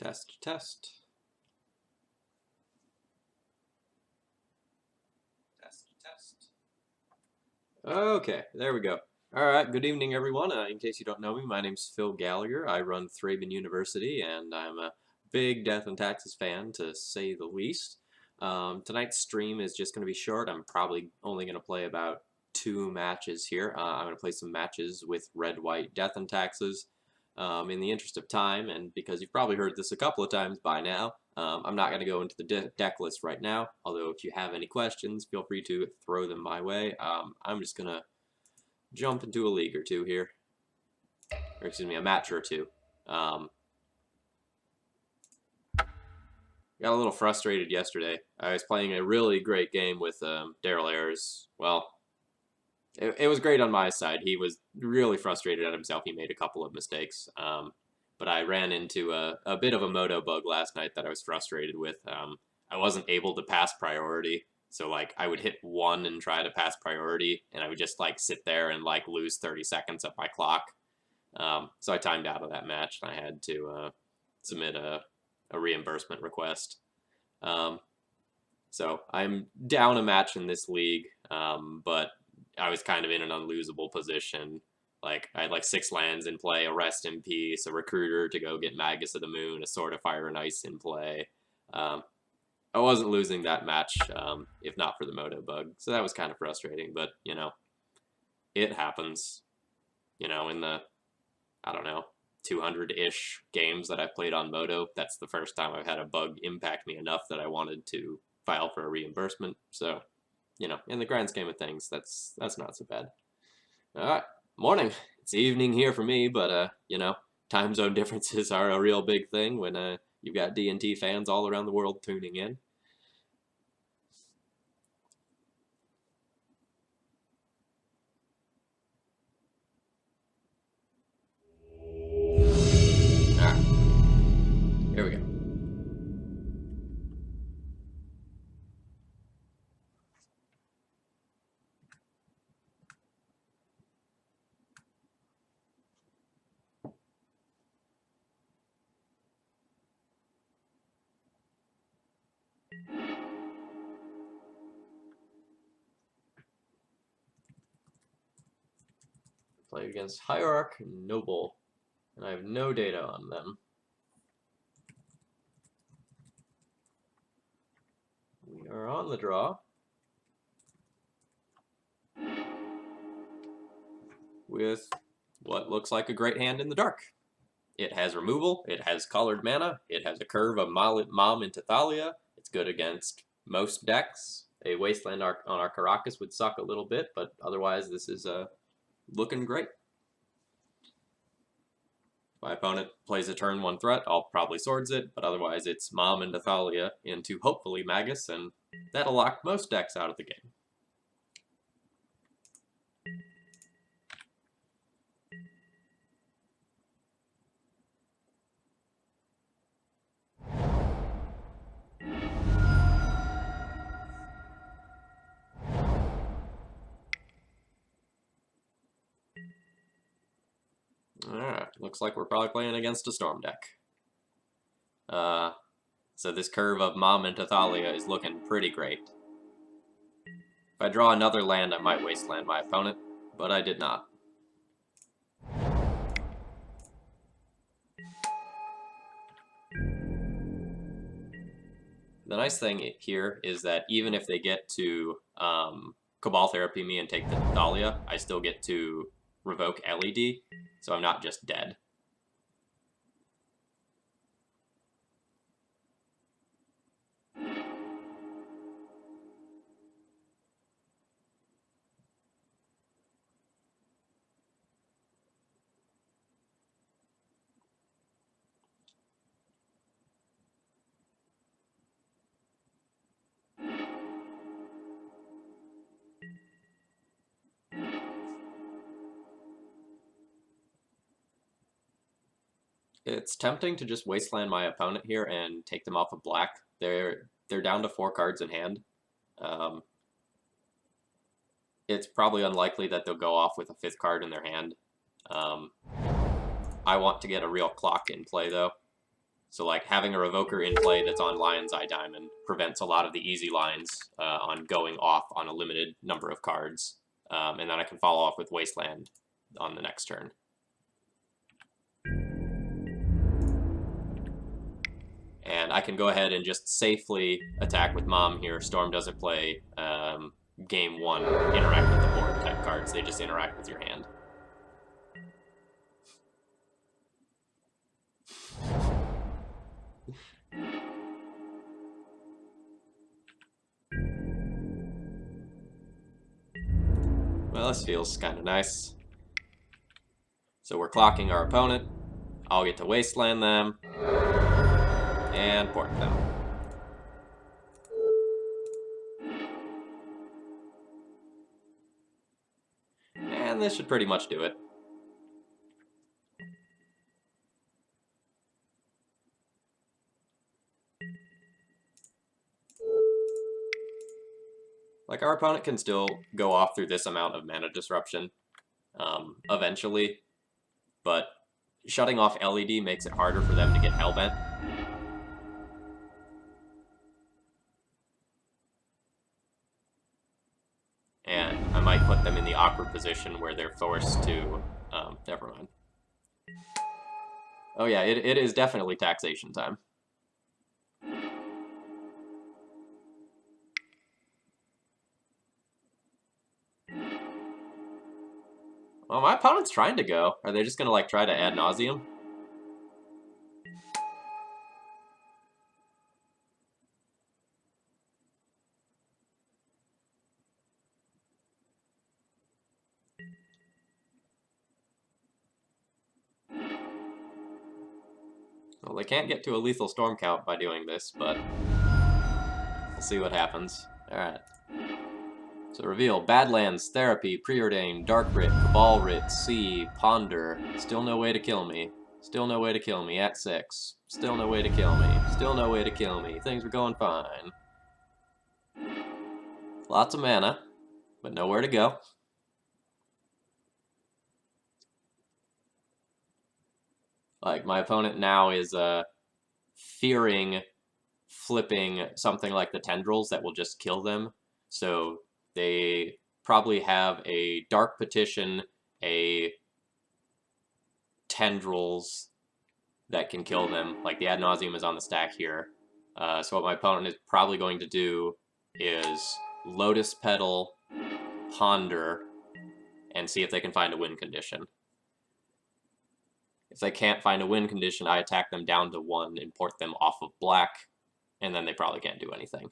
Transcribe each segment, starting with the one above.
Test, test. Test, test. Okay, there we go. Alright, good evening everyone. In case you don't know me, my name's Phil Gallagher. I run Thraben University, and I'm a big Death and Taxes fan, to say the least. Tonight's stream is just going to be short. I'm probably only going to play about 2 matches here. I'm going to play some matches with Red, White, Death and Taxes. In the interest of time, and because you've probably heard this a couple of times by now, I'm not going to go into the deck list right now, although if you have any questions, feel free to throw them my way. I'm just going to jump into a league or two here, or excuse me, a match or two. Got a little frustrated yesterday. I was playing a really great game with Daryl Ayers. Well, it was great on my side. He was really frustrated at himself. He made a couple of mistakes. But I ran into a bit of a moto bug last night that I was frustrated with. I wasn't able to pass priority. So, like, I would hit 1 and try to pass priority, and I would just, like, sit there and, like, lose 30 seconds of my clock. So I timed out of that match, and I had to submit a reimbursement request. So I'm down a match in this league, but I was kind of in an unlosable position. Like, I had like 6 lands in play, a Rest in Peace, a Recruiter to go get Magus of the Moon, a Sword of Fire and Ice in play. I wasn't losing that match, if not for the moto bug. So that was kind of frustrating, but, you know, it happens. You know, in the, I don't know, 200-ish games that I've played on moto, that's the first time I've had a bug impact me enough that I wanted to file for a reimbursement. So, you know, in the grand scheme of things, that's not so bad. All right, morning. It's evening here for me, but you know, time zone differences are a real big thing when you've got D&T fans all around the world tuning in. All right, here we go. Play against Hierarch and Noble, and I have no data on them. We are on the draw with what looks like a great hand in the dark. It has removal, it has colored mana, it has a curve of Mom into Thalia. It's good against most decks. A Wasteland on our Caracas would suck a little bit, but otherwise this is looking great. If my opponent plays a turn 1 threat, I'll probably Swords it, but otherwise it's Mom and Thalia into hopefully Magus, and that'll lock most decks out of the game. Alright, looks like we're probably playing against a Storm deck. So this curve of Mom and Thalia is looking pretty great. If I draw another land, I might Wasteland my opponent, but I did not. The nice thing here is that even if they get to Cabal Therapy me and take the Thalia, I still get to revoke LED, so I'm not just dead. It's tempting to just Wasteland my opponent here and take them off of black. They're down to 4 cards in hand. It's probably unlikely that they'll go off with a 5th card in their hand. I want to get a real clock in play, though. So like having a Revoker in play that's on Lion's Eye Diamond prevents a lot of the easy lines on going off on a limited number of cards. And then I can follow off with Wasteland on the next turn. And I can go ahead and just safely attack with Mom here. Storm doesn't play game 1 interact with the board type cards. They just interact with your hand. Well, this feels kind of nice. So we're clocking our opponent. I'll get to Wasteland them. And port them. And this should pretty much do it. Like, our opponent can still go off through this amount of mana disruption eventually, but shutting off LED makes it harder for them to get Hellbent. And I might put them in the awkward position where they're forced to... never mind. Oh yeah, it is definitely taxation time. Well, my opponent's trying to go. Are they just gonna, like, try to ad nauseum? Well, they can't get to a lethal storm count by doing this, but we'll see what happens. Alright. So reveal, Badlands, Therapy, Preordained, Dark Writ, Cabal Writ, Sea, Ponder, Still No Way to Kill Me, Still No Way to Kill Me, at 6, Still No Way to Kill Me, Still No Way to Kill Me, things were going fine. Lots of mana, but nowhere to go. Like, my opponent now is fearing flipping something like the Tendrils that will just kill them, so they probably have a Dark Petition, a Tendrils that can kill them. Like, the Ad Nauseam is on the stack here. So what my opponent is probably going to do is Lotus Petal, Ponder, and see if they can find a win condition. If they can't find a win condition, I attack them down to 1 and port them off of black, and then they probably can't do anything.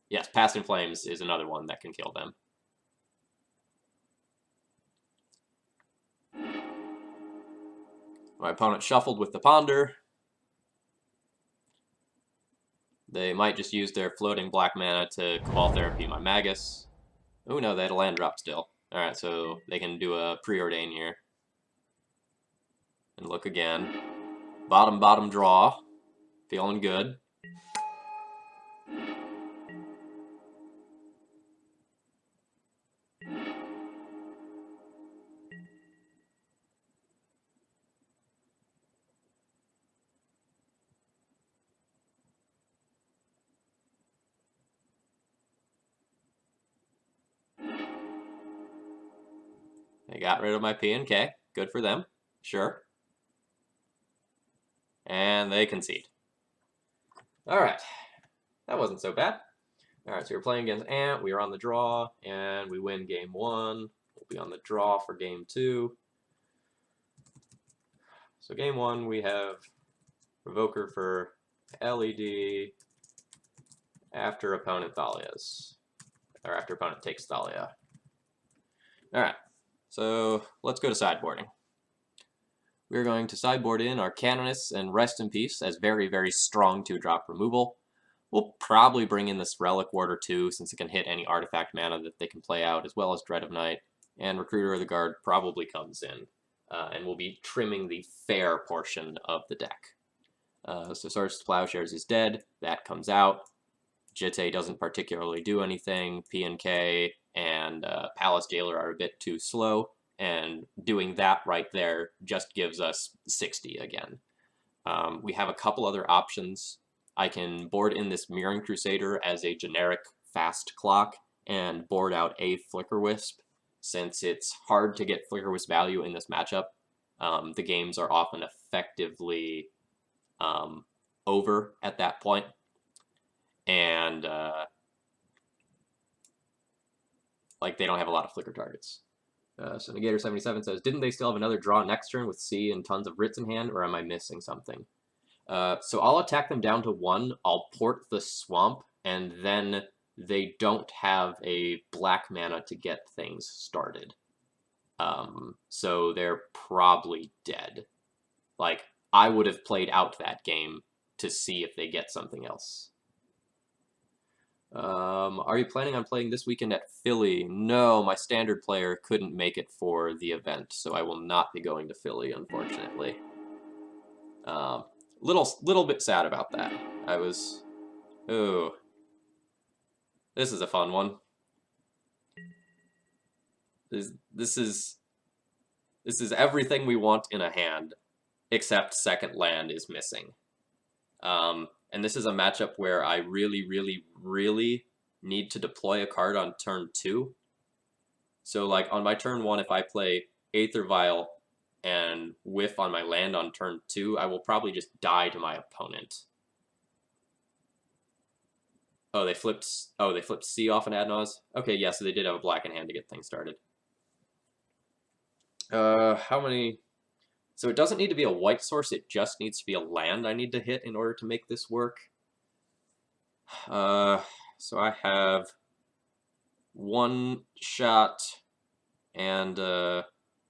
Yes, Past in Flames is another one that can kill them. My opponent shuffled with the Ponder. They might just use their floating black mana to Cabal Therapy my Magus. Oh no, they had a land drop still. Alright, so they can do a Preordain here. And look again. Bottom draw. Feeling good. They got rid of my P and K. Good for them. Sure. And they concede. Alright. That wasn't so bad. Alright, so we're playing against Ant. We are on the draw, and we win game 1. We'll be on the draw for game 2. So game 1, we have Revoker for LED after opponent Thalia's. Or after opponent takes Thalia. Alright, so let's go to sideboarding. We're going to sideboard in our Canoness and Rest in Peace as very, very strong 2-drop removal. We'll probably bring in this Relic Warder too, since it can hit any artifact mana that they can play out, as well as Dread of Night. And Recruiter of the Guard probably comes in. And we'll be trimming the fair portion of the deck. So Swords to Plowshares is dead. That comes out. Jitte doesn't particularly do anything. P&K and Palace Jailer are a bit too slow. And doing that right there just gives us 60 again. We have a couple other options. I can board in this Mirroring Crusader as a generic fast clock and board out a Flicker Wisp. Since it's hard to get Flicker Wisp value in this matchup, the games are often effectively over at that point. And like they don't have a lot of flicker targets. So Negator77 says, didn't they still have another draw next turn with C and tons of Writs in hand, or am I missing something? So I'll attack them down to 1, I'll port the Swamp, and then they don't have a black mana to get things started. So they're probably dead. Like, I would have played out that game to see if they get something else. Are you planning on playing this weekend at Philly? No, my standard player couldn't make it for the event, so I will not be going to Philly, unfortunately. Little bit sad about that. I was... Ooh. This is a fun one. This is everything we want in a hand, except second land is missing. And this is a matchup where I really, really, really need to deploy a card on turn 2. So, like, on my turn 1, if I play Aether Vial and whiff on my land on turn 2, I will probably just die to my opponent. Oh, they flipped C off an Adnaz? Okay, yeah, so they did have a black in hand to get things started. How many... So it doesn't need to be a white source, it just needs to be a land I need to hit in order to make this work. So I have 1 shot and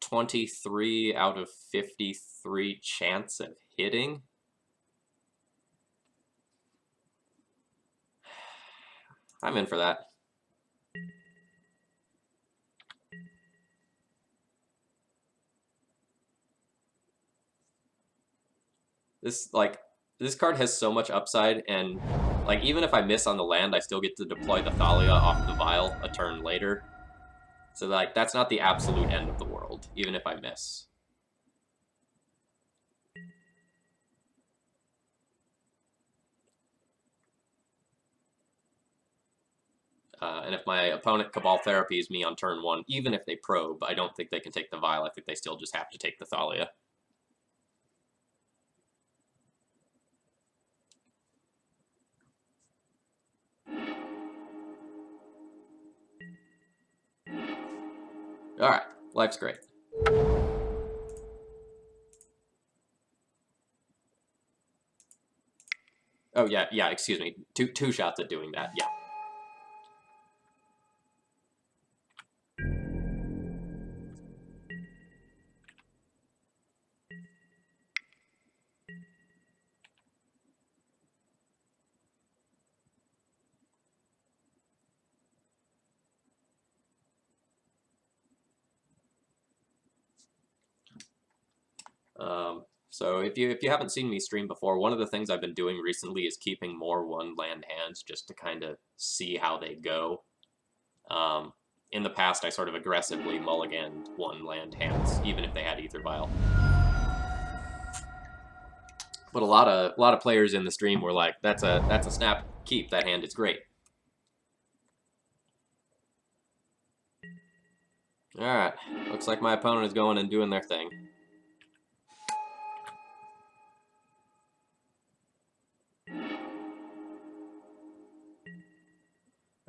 23 out of 53 chance of hitting. I'm in for that. This card has so much upside, and like even if I miss on the land, I still get to deploy the Thalia off the Vial a turn later. So like that's not the absolute end of the world, even if I miss. And if my opponent Cabal Therapies me on turn 1, even if they probe, I don't think they can take the Vial. I think they still just have to take the Thalia. Alright, life's great. Oh, yeah, excuse me. Two shots at doing that, yeah. So if you haven't seen me stream before, one of the things I've been doing recently is keeping more 1 land hands just to kind of see how they go. In the past, I sort of aggressively mulliganed 1 land hands, even if they had Aether Vial. But a lot of players in the stream were like, "That's a snap keep. That hand is great." All right, looks like my opponent is going and doing their thing.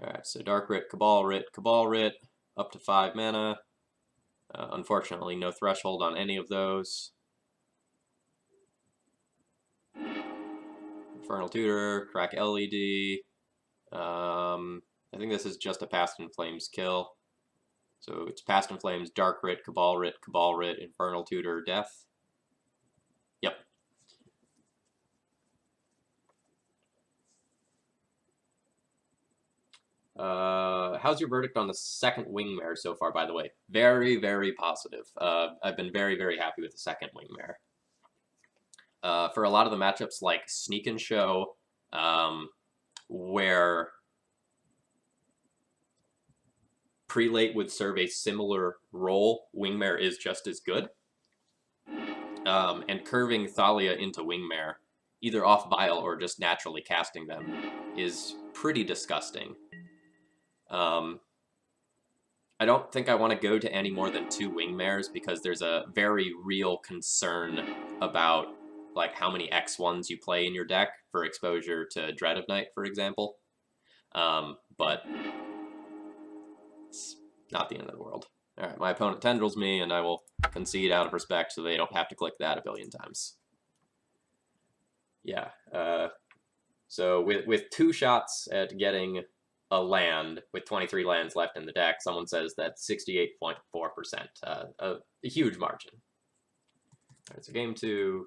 Alright, so Dark Writ, Cabal Writ, up to 5 mana. Unfortunately, no threshold on any of those. Infernal Tutor, Crack LED. I think this is just a Past in Flames kill. So it's Past in Flames, Dark Writ, Cabal Writ, Infernal Tutor, Death. Yep. How's your verdict on the second Wingmare so far, by the way? Very, very positive. I've been very, very happy with the second Wingmare. For a lot of the matchups like Sneak and Show, where Prelate would serve a similar role, Wingmare is just as good. And curving Thalia into Wingmare, either off Bile or just naturally casting them, is pretty disgusting. I don't think I want to go to any more than 2 Wingmares because there's a very real concern about like how many X1s you play in your deck for exposure to Dread of Night, for example. But it's not the end of the world. All right, my opponent tendrils me, and I will concede out of respect so they don't have to click that a billion times. Yeah. So with 2 shots at getting a land with 23 lands left in the deck, someone says that's 68.4%, a huge margin. All right, so game 2,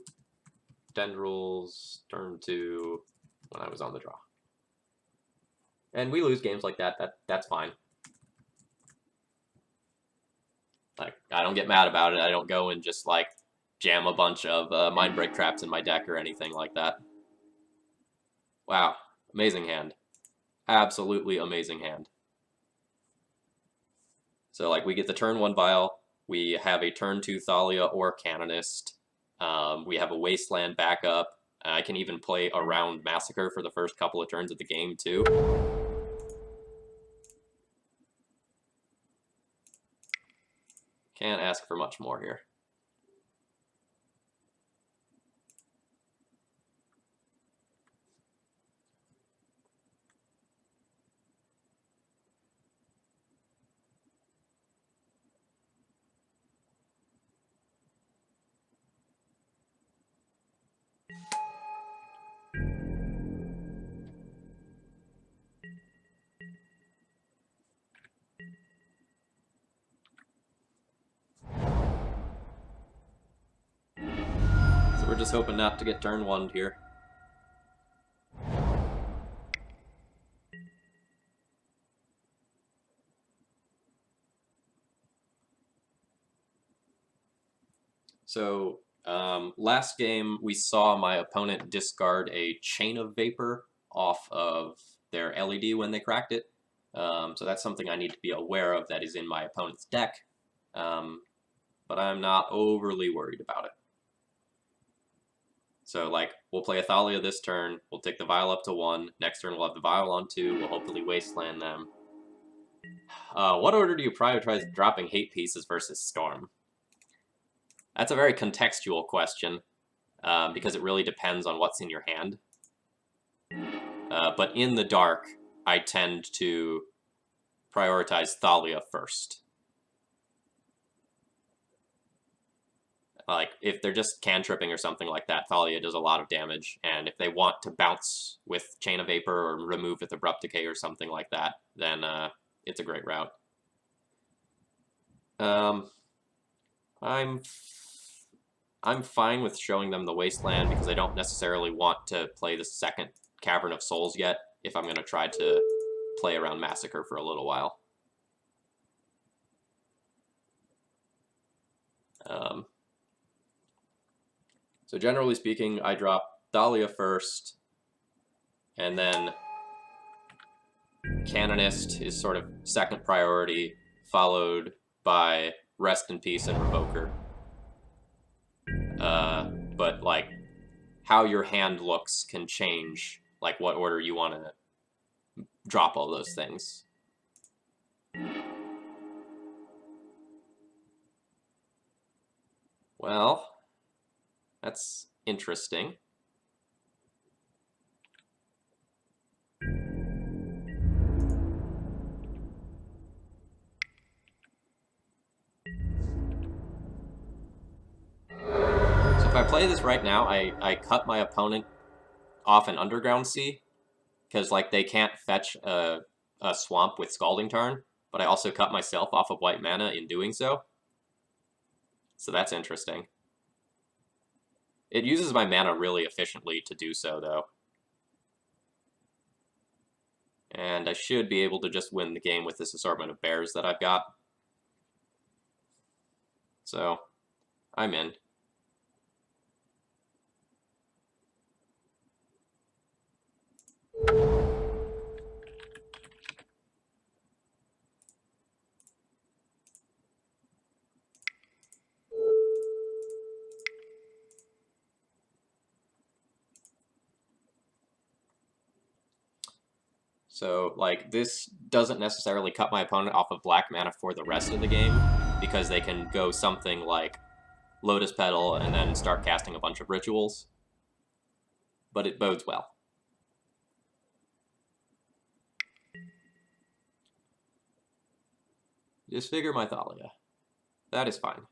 tendrils, turn 2, when I was on the draw. And we lose games like that. That's fine. Like, I don't get mad about it. I don't go and just like jam a bunch of Mindbreak traps in my deck or anything like that. Wow, amazing hand. Absolutely amazing hand. So like we get the turn 1 Vial, we have a turn 2 Thalia or Canonist, we have a Wasteland backup, I can even play around Massacre for the first couple of turns of the game too. Can't ask for much more here. So we're just hoping not to get turn 1'd here. So last game we saw my opponent discard a Chain of Vapor off of their LED when they cracked it. So that's something I need to be aware of that is in my opponent's deck. But I'm not overly worried about it. So like we'll play a Thalia this turn, we'll take the Vial up to 1, next turn we'll have the Vial on 2, we'll hopefully Wasteland them. What order do you prioritize dropping hate pieces versus Storm? That's a very contextual question, because it really depends on what's in your hand. But in the dark, I tend to prioritize Thalia first. Like, if they're just cantripping or something like that, Thalia does a lot of damage, and if they want to bounce with Chain of Vapor or remove with Abrupt Decay or something like that, then it's a great route. I'm fine with showing them the Wasteland because I don't necessarily want to play the second Cavern of Souls yet if I'm going to try to play around Massacre for a little while. So generally speaking, I drop Thalia first, and then Canonist is sort of second priority, followed by Rest in Peace and Revoker. But like how your hand looks can change like what order you want to drop all those things. Well, that's interesting. So if I play this right now, I cut my opponent off an Underground Sea, because like they can't fetch a swamp with Scalding Tarn, but I also cut myself off of white mana in doing so. So that's interesting. It uses my mana really efficiently to do so, though. And I should be able to just win the game with this assortment of bears that I've got. So, I'm in. So, like, this doesn't necessarily cut my opponent off of black mana for the rest of the game, because they can go something like Lotus Petal and then start casting a bunch of rituals. But it bodes well. Disfigure my Thalia. That is fine.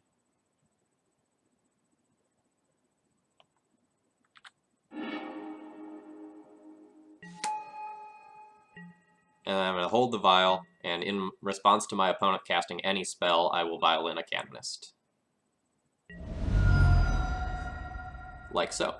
And I'm going to hold the Vial, and in response to my opponent casting any spell, I will Vial in a Canonist. Like so.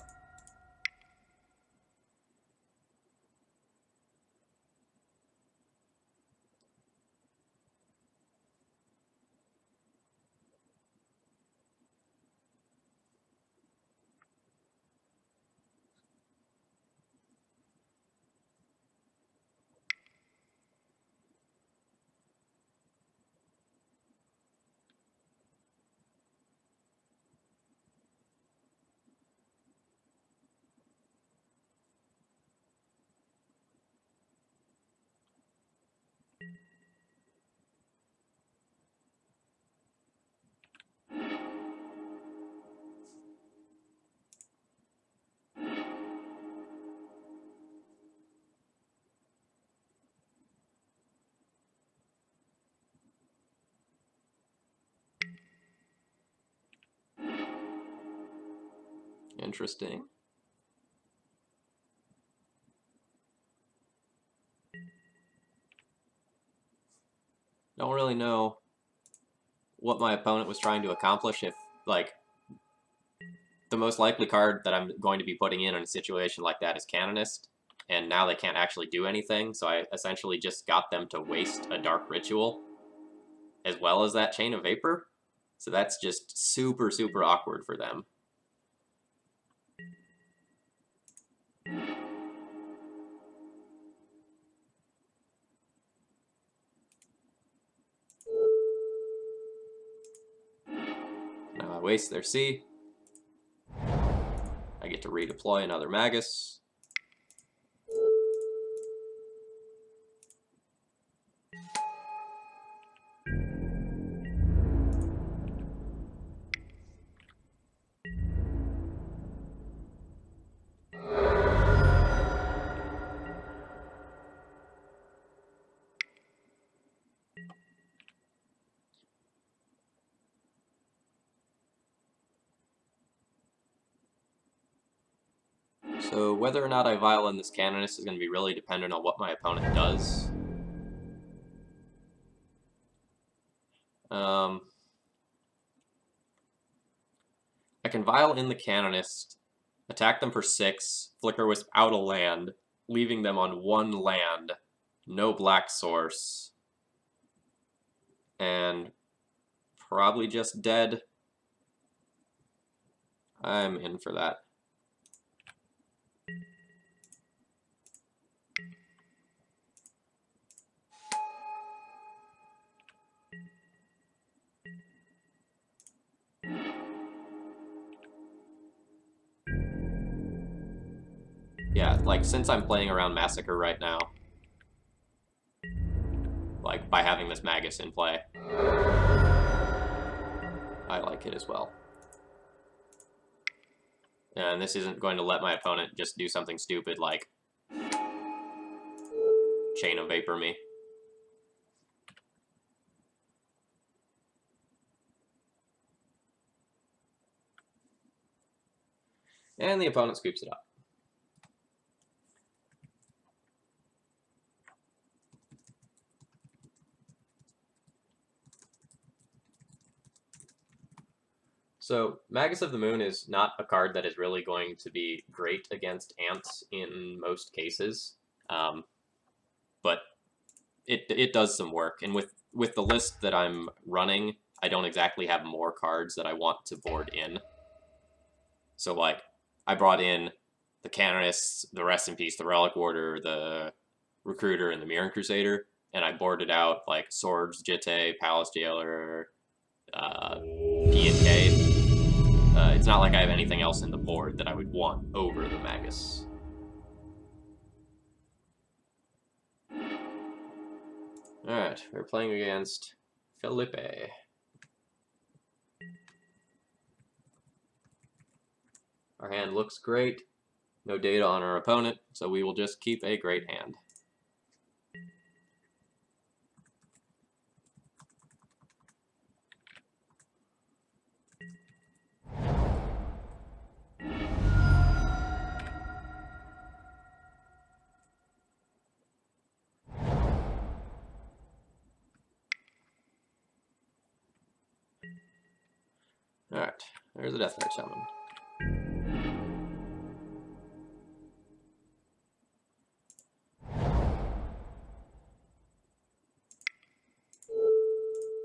Interesting. Don't really know what my opponent was trying to accomplish. If, like, the most likely card that I'm going to be putting in a situation like that is Canonist, and now they can't actually do anything, so I essentially just got them to waste a Dark Ritual, as well as that Chain of Vapor. So that's just super, super awkward for them. Now I waste their C. I get to redeploy another Magus. So whether or not I Vial in this Canonist is going to be really dependent on what my opponent does. I can Vial in the Canonist, attack them for 6, Flicker Wisp out a land, leaving them on 1 land, no black source, and probably just dead. I'm in for that. Yeah, like, since I'm playing around Massacre right now, like, by having this Magus in play, I like it as well. And this isn't going to let my opponent just do something stupid like Chain of Vapor me. And the opponent scoops it up. So, Magus of the Moon is not a card that is really going to be great against ants in most cases, but it does some work. And with the list that I'm running, I don't exactly have more cards that I want to board in. So, like, I brought in the Canonists, the Rest in Peace, the Relic Warder, the Recruiter, and the Mirror Crusader, and I boarded out, like, Swords, Jitte, Palace Jailer, P and K. It's not like I have anything else in the board that I would want over the Magus. Alright, we're playing against Felipe. Our hand looks great. No data on our opponent, so we will just keep a great hand. Alright, there's a Deathrite Shaman.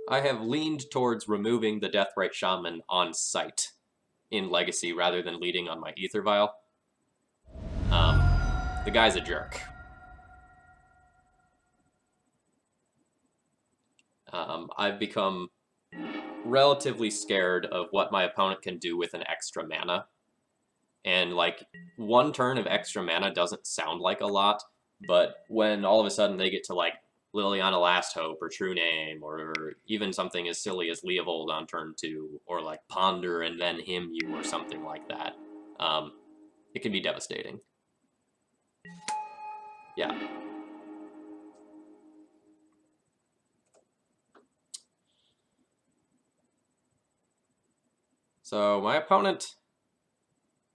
I have leaned towards removing the Deathrite Shaman on sight in Legacy rather than leading on my Ether Vial. The guy's a jerk. I've become relatively scared of what my opponent can do with an extra mana. And, like, one turn of extra mana doesn't sound like a lot, but when all of a sudden they get to, like, Liliana Last Hope or True Name, or even something as silly as Leovold on turn 2, or, like, Ponder and then Hymn You or something like that, it can be devastating. Yeah. So my opponent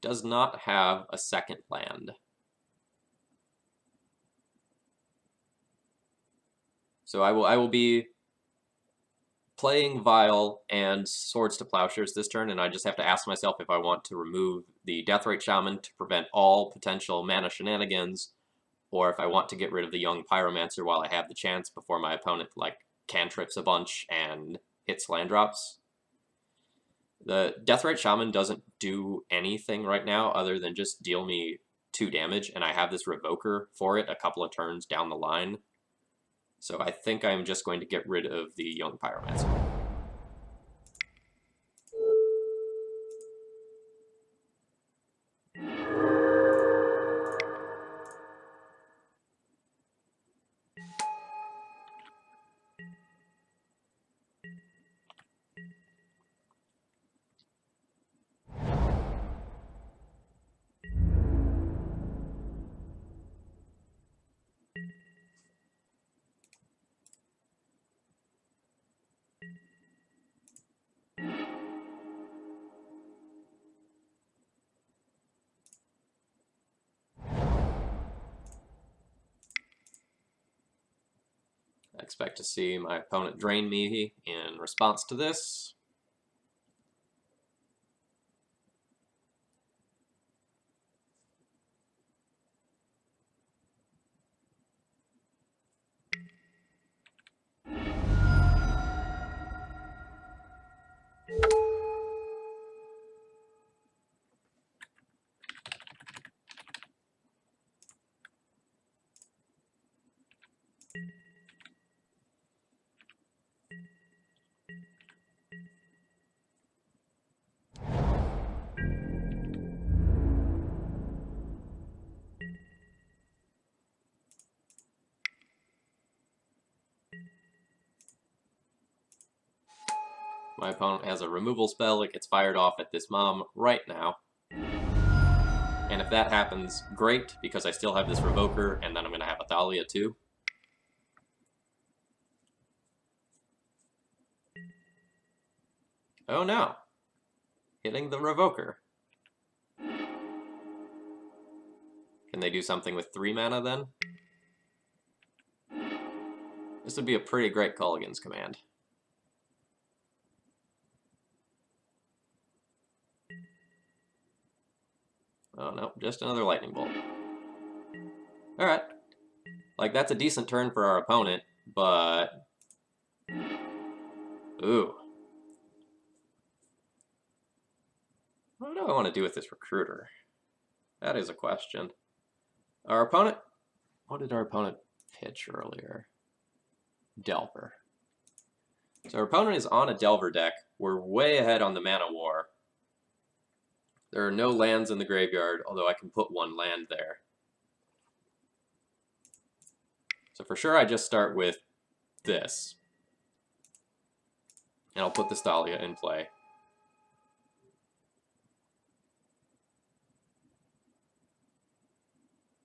does not have a second land. So I will be playing Vial and Swords to Plowshares this turn, and I just have to ask myself if I want to remove the Deathrite Shaman to prevent all potential mana shenanigans, or if I want to get rid of the Young Pyromancer while I have the chance before my opponent, like, cantrips a bunch and hits land drops. The Deathrite Shaman doesn't do anything right now other than just deal me 2 damage, and I have this Revoker for it a couple of turns down the line. So I think I'm just going to get rid of the Young Pyromancer. I expect to see my opponent drain me in response to this. My opponent has a removal spell. It gets fired off at this mom right now. And if that happens, great, because I still have this Revoker, and then I'm going to have a Thalia too. Oh no. Hitting the Revoker. Can they do something with 3 mana then? This would be a pretty great Culligan's command. Oh no, just another Lightning Bolt. Alright. Like, that's a decent turn for our opponent, but... Ooh. What do I want to do with this Recruiter? That is a question. Our opponent... What did our opponent pitch earlier? Delver. So our opponent is on a Delver deck. We're way ahead on the Mana War. There are no lands in the graveyard, although I can put 1 land there. So for sure I just start with this. And I'll put this Dahlia in play.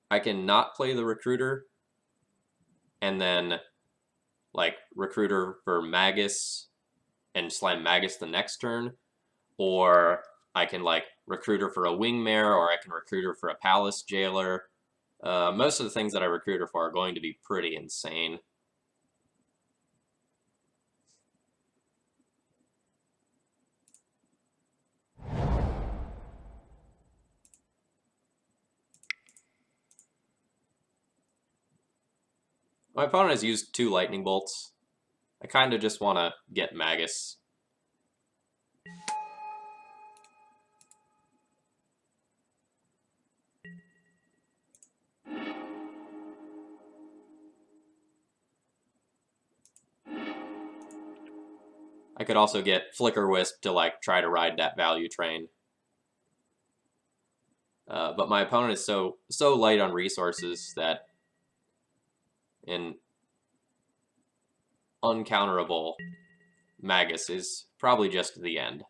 I can not play the Recruiter and then like Recruiter for Magus and slam Magus the next turn, or I can like Recruiter for a Wingmare, or I can Recruiter for a Palace Jailer. Most of the things that I Recruiter for are going to be pretty insane. My opponent has used 2 Lightning Bolts. I kind of just want to get Magus. I could also get Flicker Wisp to like try to ride that value train. But my opponent is so light on resources that an uncounterable Magus is probably just the end.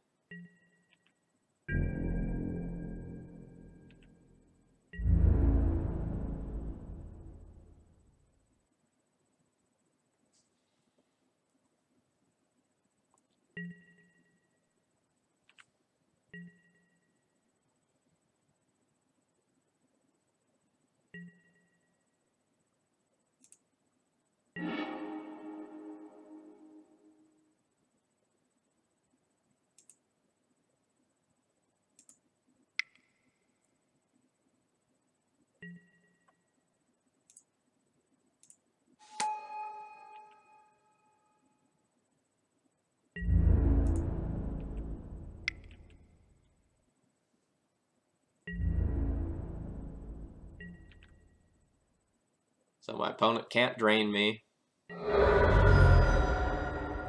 So my opponent can't drain me.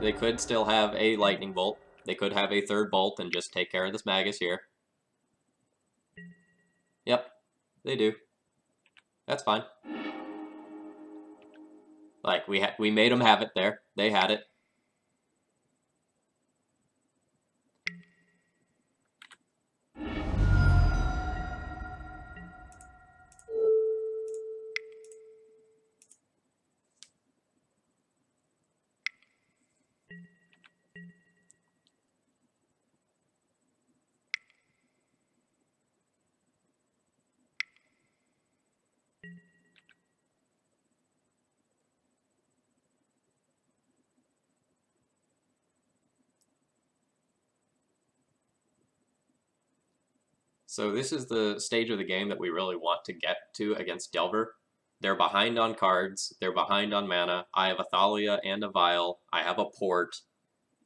They could still have a Lightning Bolt. They could have a 3rd Bolt and just take care of this Magus here. Yep, they do. That's fine. Like, we made them have it there. They had it. So this is the stage of the game that we really want to get to against Delver. They're behind on cards. They're behind on mana. I have a Thalia and a Vial. I have a Port.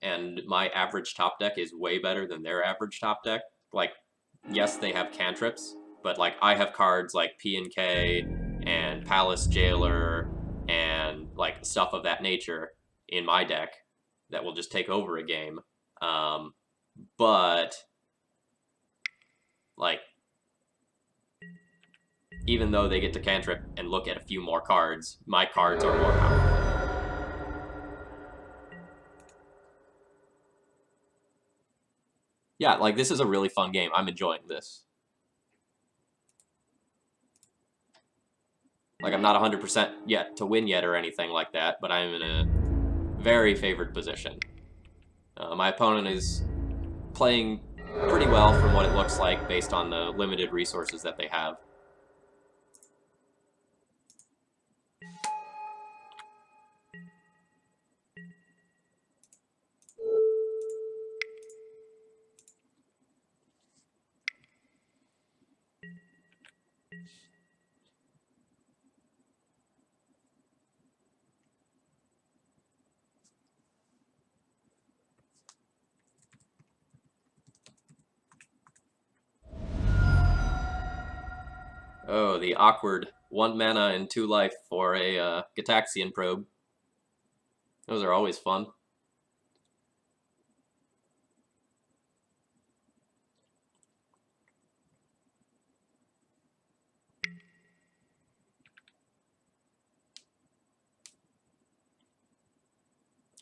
And my average top deck is way better than their average top deck. Like, yes, they have cantrips, but like I have cards like P&K and Palace Jailer and like stuff of that nature in my deck that will just take over a game. But like, even though they get to cantrip and look at a few more cards, my cards are more powerful. Yeah, like, this is a really fun game. I'm enjoying this. Like, I'm not 100% yet to win yet or anything like that, but I'm in a very favored position. My opponent is playing pretty well from what it looks like based on the limited resources that they have. Oh, the awkward 1 mana and 2 life for a Gataxian Probe. Those are always fun.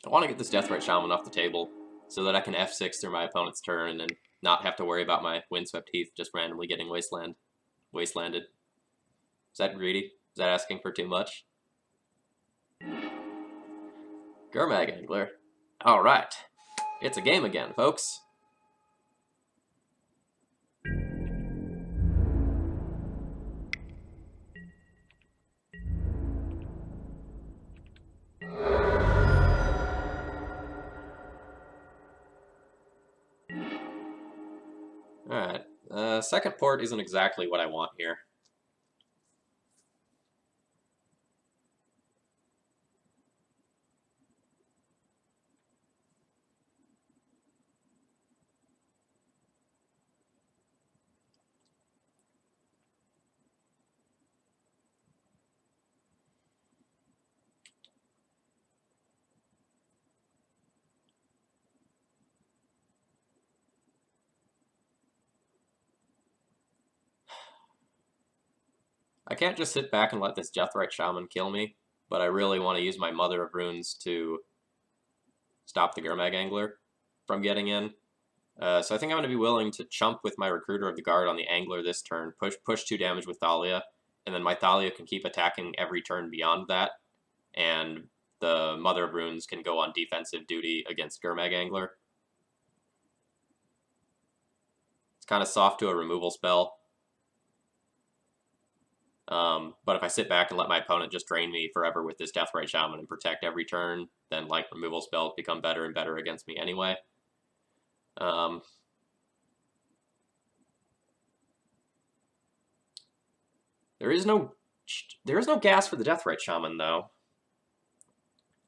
I want to get this Deathrite Shaman off the table so that I can F6 through my opponent's turn and not have to worry about my Windswept Heath just randomly getting wastelanded. Is that greedy? Is that asking for too much? Gurmag Angler. Alright. It's a game again, folks. Alright. Second port isn't exactly what I want here. I can't just sit back and let this Deathrite Shaman kill me, but I really want to use my Mother of Runes to stop the Gurmag Angler from getting in. So I think I'm going to be willing to chump with my Recruiter of the Guard on the Angler this turn, push 2 damage with Thalia, and then my Thalia can keep attacking every turn beyond that, and the Mother of Runes can go on defensive duty against Gurmag Angler. It's kind of soft to a removal spell. But if I sit back and let my opponent just drain me forever with this Deathrite Shaman and protect every turn, then like removal spells become better and better against me anyway. There is no gas for the Deathrite Shaman though.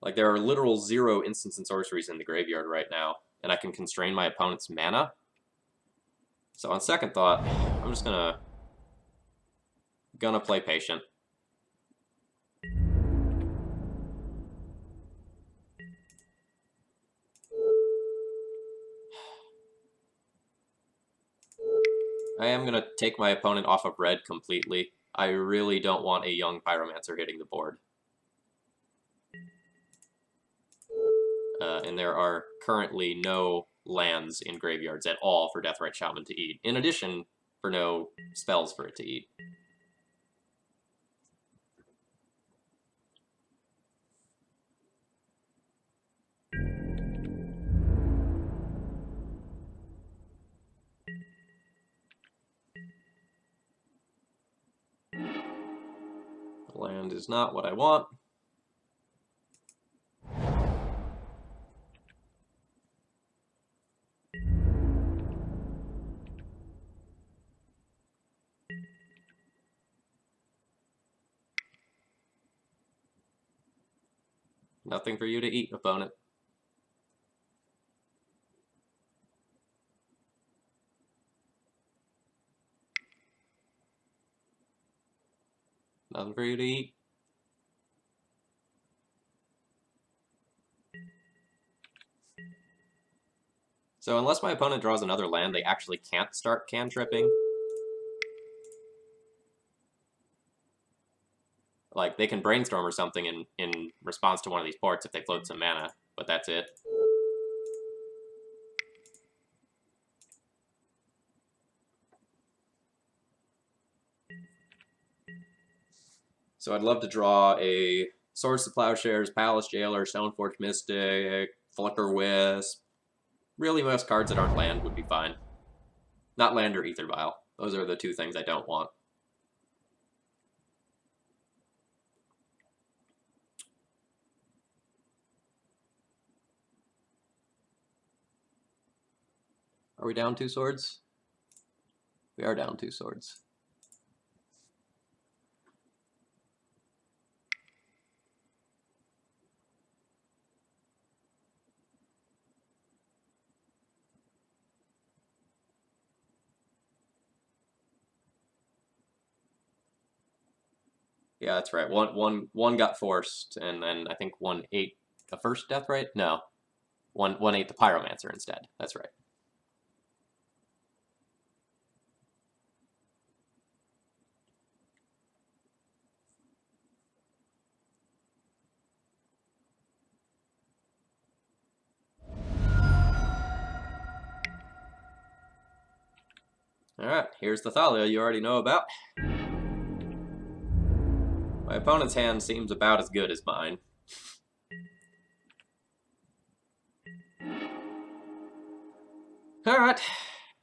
Like there are literal 0 instants and sorceries in the graveyard right now, and I can constrain my opponent's mana. So on second thought, I'm just gonna play patient. I am going to take my opponent off of red completely. I really don't want a young Pyromancer hitting the board. And there are currently no lands in graveyards at all for Deathrite Shaman to eat. In addition, for no spells for it to eat. The land is not what I want. Nothing for you to eat, opponent. Nothing for you to eat. So unless my opponent draws another land, they actually can't start cantripping. Like, they can brainstorm or something in response to one of these ports if they float some mana, but that's it. So I'd love to draw a Swords to Plowshares, Palace Jailer, Stoneforge Mystic, Flicker Wisp. Really, most cards that aren't land would be fine. Not land or Ether Vial. Those are the 2 things I don't want. Are we down 2 swords? We are down 2 swords. Yeah, that's right. One got forced, and then I think 1 ate the first death, right? No. One ate the Pyromancer instead. That's right. Alright, here's the Thalia you already know about. My opponent's hand seems about as good as mine. Alright,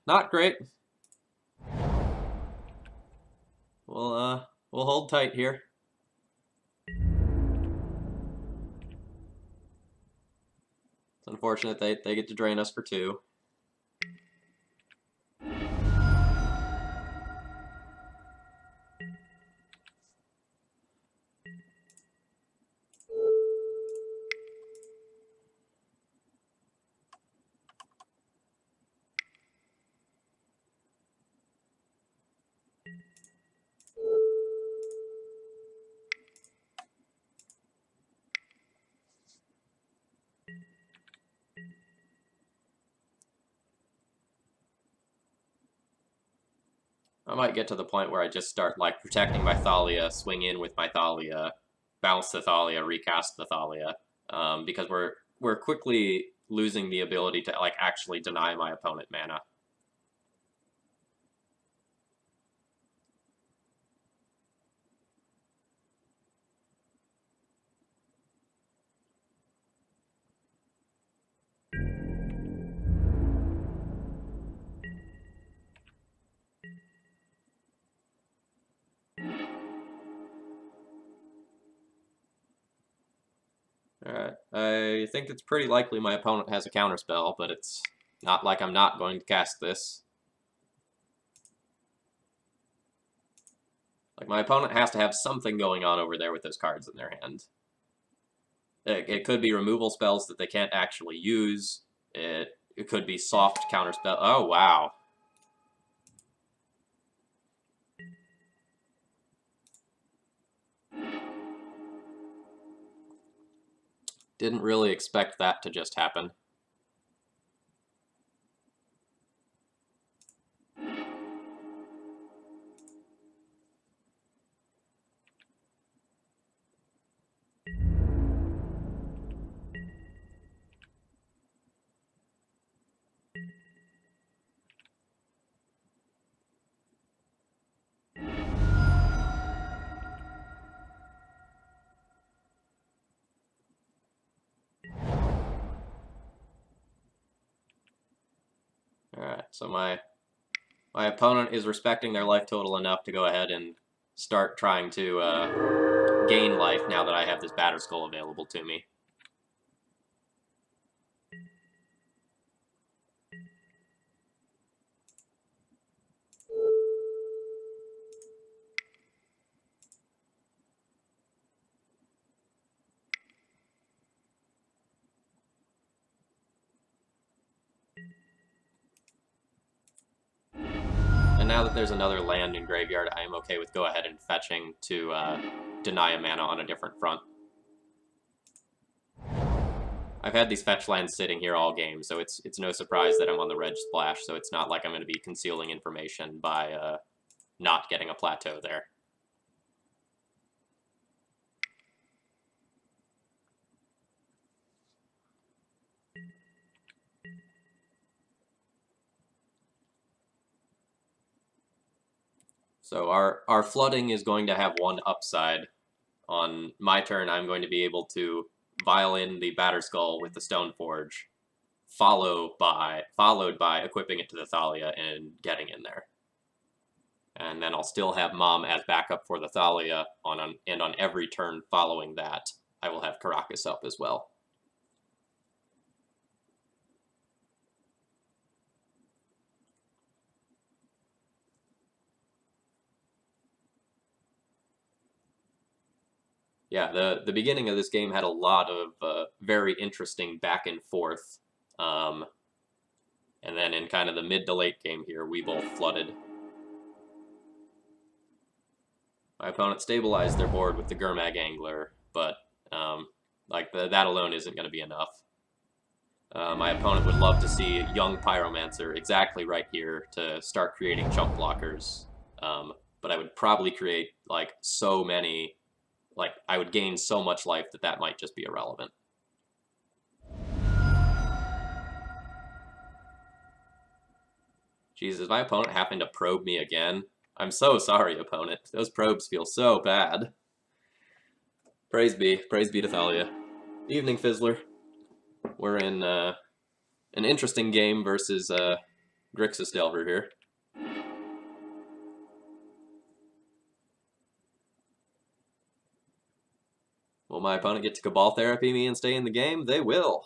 not great. We'll hold tight here. It's unfortunate they get to drain us for 2. I might get to the point where I just start, like, protecting my Thalia, swing in with my Thalia, bounce the Thalia, recast the Thalia, because we're quickly losing the ability to, like, actually deny my opponent mana. Alright, I think it's pretty likely my opponent has a counterspell, but it's not like I'm not going to cast this. Like, my opponent has to have something going on over there with those cards in their hand. It could be removal spells that they can't actually use. It could be soft counterspell. Oh, wow. Didn't really expect that to just happen. Alright, so my opponent is respecting their life total enough to go ahead and start trying to gain life now that I have this Batter Skull available to me. And now that there's another land in graveyard, I am okay with go ahead and fetching to deny a mana on a different front. I've had these fetch lands sitting here all game, so it's no surprise that I'm on the Red Splash, so it's not like I'm going to be concealing information by not getting a plateau there. So our flooding is going to have one upside. On my turn, I'm going to be able to violin the Batter Skull with the Stoneforge, followed by equipping it to the Thalia and getting in there. And then I'll still have Mom as backup for the Thalia, and on every turn following that, I will have Caracas up as well. Yeah, the beginning of this game had a lot of very interesting back and forth. And then in kind of the mid to late game here, we both flooded. My opponent stabilized their board with the Gurmag Angler, but that alone isn't going to be enough. My opponent would love to see Young Pyromancer exactly right here to start creating chump blockers, but I would probably create like so many. Like, I would gain so much life that might just be irrelevant. Jesus, my opponent happened to probe me again. I'm so sorry, opponent. Those probes feel so bad. Praise be to Thalia. Evening, Fizzler. We're in an interesting game versus Grixis Delver here. Will my opponent get to Cabal Therapy me and stay in the game? They will.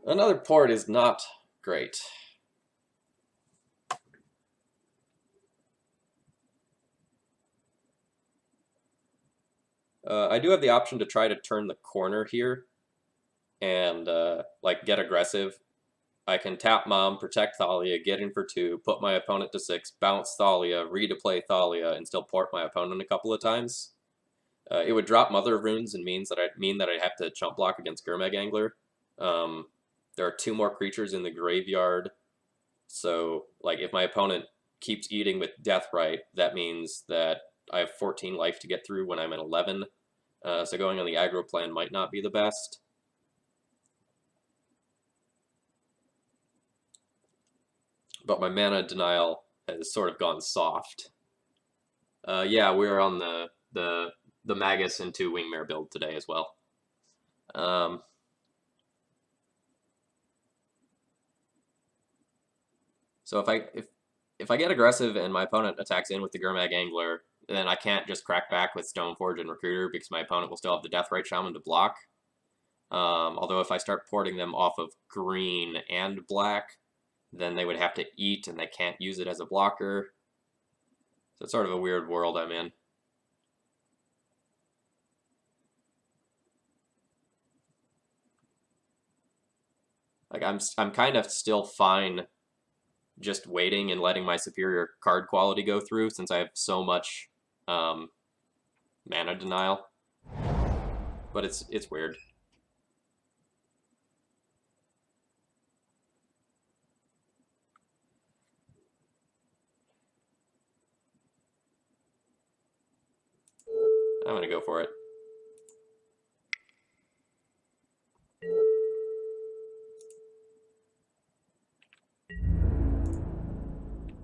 Another port is not great. I do have the option to try to turn the corner here and like get aggressive. I can tap Mom, protect Thalia, get in for 2, put my opponent to 6, bounce Thalia, redeploy Thalia, and still port my opponent a couple of times. It would drop Mother of Runes and mean that I'd have to chump block against Gurmag Angler. There are 2 more creatures in the graveyard, so like if my opponent keeps eating with Deathrite, that means that I have 14 life to get through when I'm at 11. So going on the aggro plan might not be the best. But my mana denial has sort of gone soft. Yeah, we're on the Magus and 2 Wingmare build today as well. So if I get aggressive and my opponent attacks in with the Gurmag Angler, then I can't just crack back with Stoneforge and Recruiter because my opponent will still have the Deathrite Shaman to block. Although if I start porting them off of green and black, then they would have to eat and they can't use it as a blocker. So it's sort of a weird world I'm in. Like I'm kind of still fine just waiting and letting my superior card quality go through since I have so much mana denial. But it's weird. I'm gonna go for it.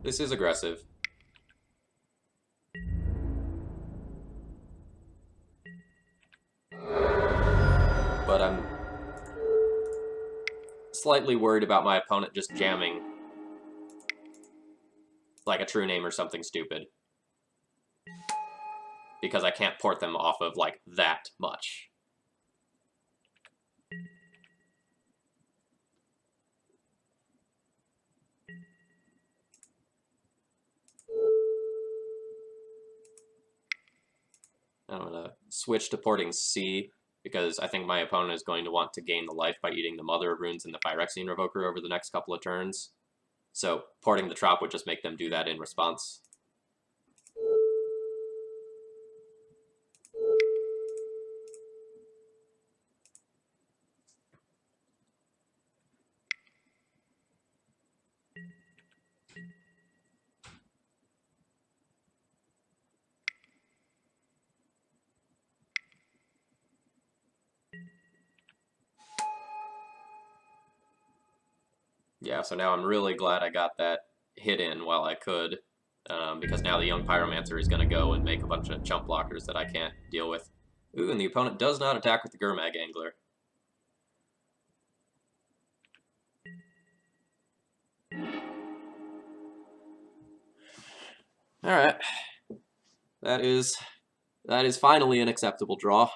This is aggressive. But I'm slightly worried about my opponent just jamming like a True Name or something stupid. Because I can't port them off of like that much. I'm gonna switch to porting C because I think my opponent is going to want to gain the life by eating the Mother of Runes and the Phyrexian Revoker over the next couple of turns. So porting the Trop would just make them do that in response. Yeah, so now I'm really glad I got that hit in while I could, because now the Young Pyromancer is going to go and make a bunch of chump blockers that I can't deal with. Ooh, and the opponent does not attack with the Gurmag Angler. Alright. That is finally an acceptable draw.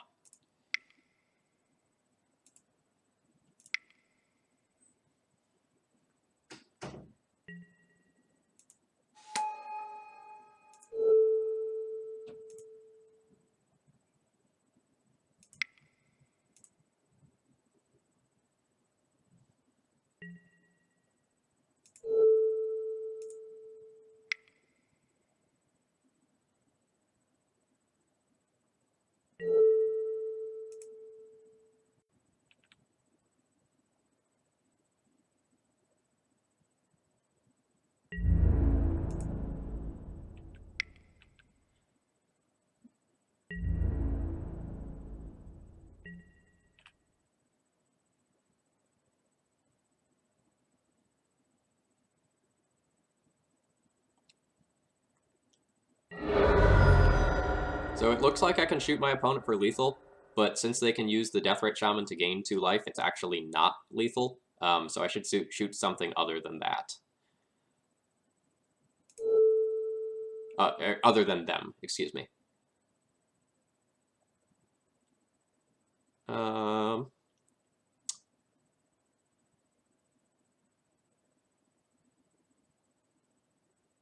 So it looks like I can shoot my opponent for lethal, but since they can use the Deathrite Shaman to gain 2 life, it's actually not lethal. So I should shoot something other than that. Other than them, excuse me.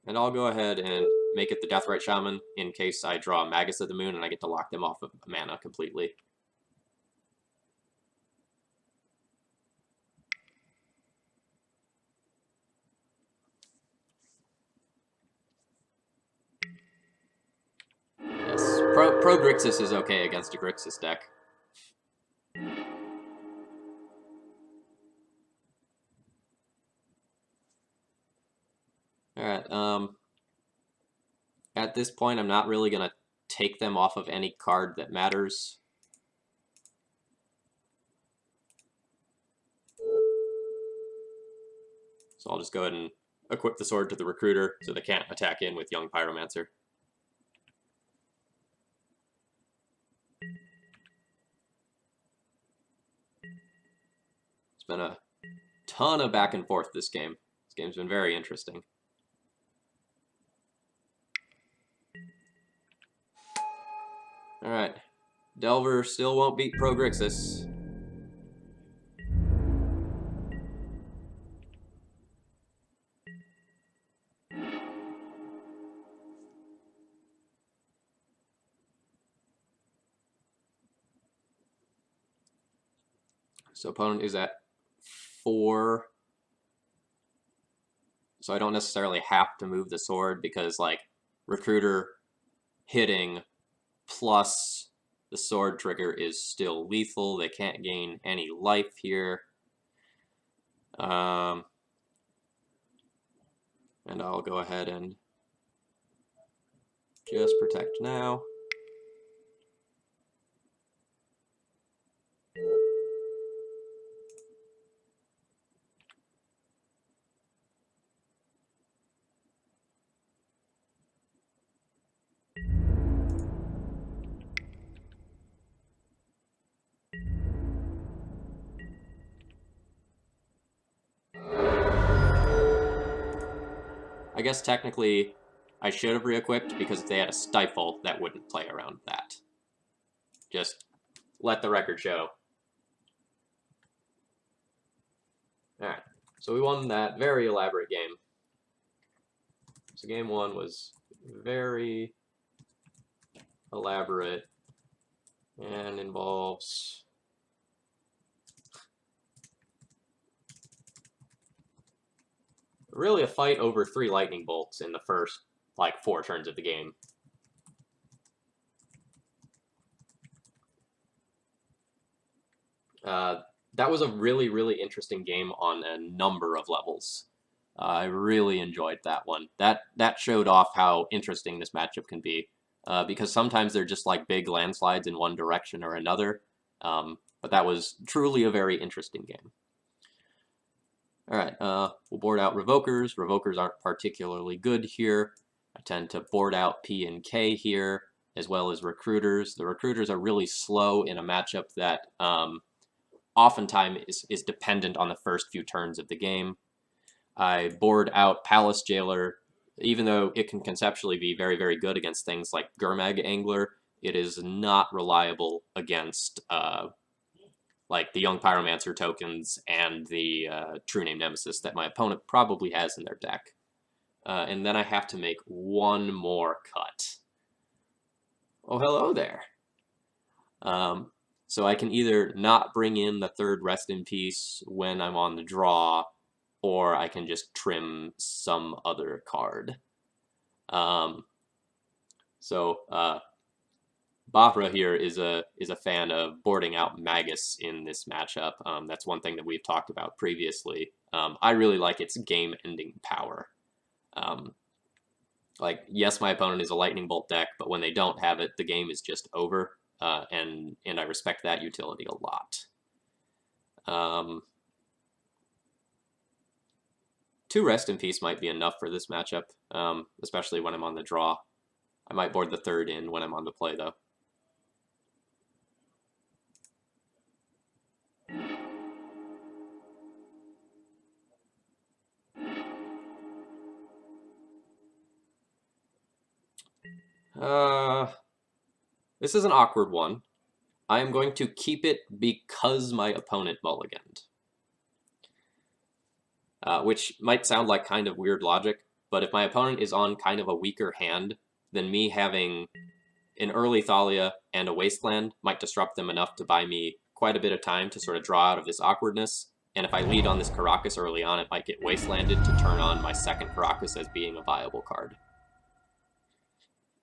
And I'll go ahead and make it the Deathrite Shaman in case I draw Magus of the Moon and I get to lock them off of mana completely. Yes, Pro Grixis is okay against a Grixis deck. Alright, at this point I'm not really going to take them off of any card that matters. So I'll just go ahead and equip the sword to the Recruiter so they can't attack in with Young Pyromancer. It's been a ton of back and forth this game. This game's been very interesting. Alright, Delver still won't beat Pro Grixis. So opponent is at 4. So I don't necessarily have to move the sword because, like, Recruiter hitting plus the sword trigger is still lethal. They can't gain any life here. And I'll go ahead and just protect now. I guess technically I should have re-equipped because if they had a Stifle, that wouldn't play around that. Just let the record show. Alright, so we won that very elaborate game. So game 1 was very elaborate and involves really a fight over 3 lightning bolts in the first, like, 4 turns of the game. That was a really, really interesting game on a number of levels. I really enjoyed that one. That showed off how interesting this matchup can be, because sometimes they're just like big landslides in one direction or another, but that was truly a very interesting game. Alright, we'll board out Revokers. Revokers aren't particularly good here. I tend to board out P and K here, as well as Recruiters. The Recruiters are really slow in a matchup that oftentimes is dependent on the first few turns of the game. I board out Palace Jailer. Even though it can conceptually be very, very good against things like Gurmag Angler, it is not reliable against like the Young Pyromancer tokens and the True Name Nemesis that my opponent probably has in their deck. And then I have to make one more cut. Oh, hello there. So I can either not bring in the 3rd Rest in Peace when I'm on the draw, or I can just trim some other card. Bahra here is a fan of boarding out Magus in this matchup. That's one thing that we've talked about previously. I really like its game-ending power. Like, yes, my opponent is a Lightning Bolt deck, but when they don't have it, the game is just over, and I respect that utility a lot. 2 Rest in Peace might be enough for this matchup, especially when I'm on the draw. I might board the third in when I'm on the play, though. This is an awkward one. I am going to keep it because my opponent mulliganed. Which might sound like kind of weird logic, but if my opponent is on kind of a weaker hand, then me having an early Thalia and a Wasteland might disrupt them enough to buy me quite a bit of time to sort of draw out of this awkwardness. And if I lead on this Caracas early on, it might get Wastelanded to turn on my second Caracas as being a viable card.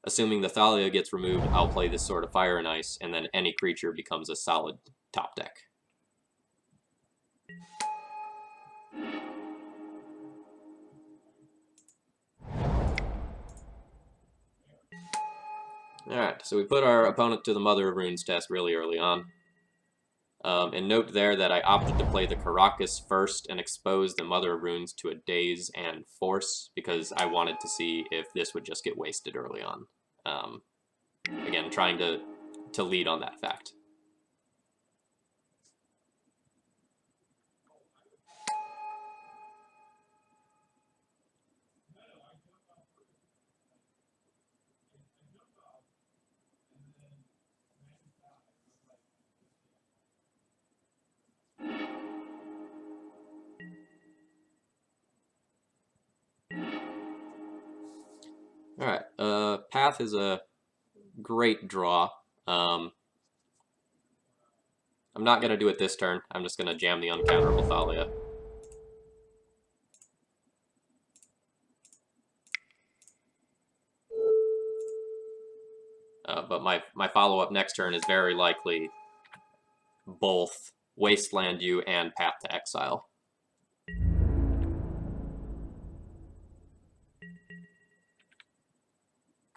Assuming the Thalia gets removed, I'll play this Sword of Fire and Ice, and then any creature becomes a solid top deck. Alright, so we put our opponent to the Mother of Runes test really early on. And note there that I opted to play the Caracas first and expose the Mother of Runes to a Daze and Force, because I wanted to see if this would just get wasted early on. Again, trying to lead on that fact. Alright, Path is a great draw. I'm not going to do it this turn. I'm just going to jam the uncounterable Thalia. But my follow-up next turn is very likely both Wasteland You and Path to Exile.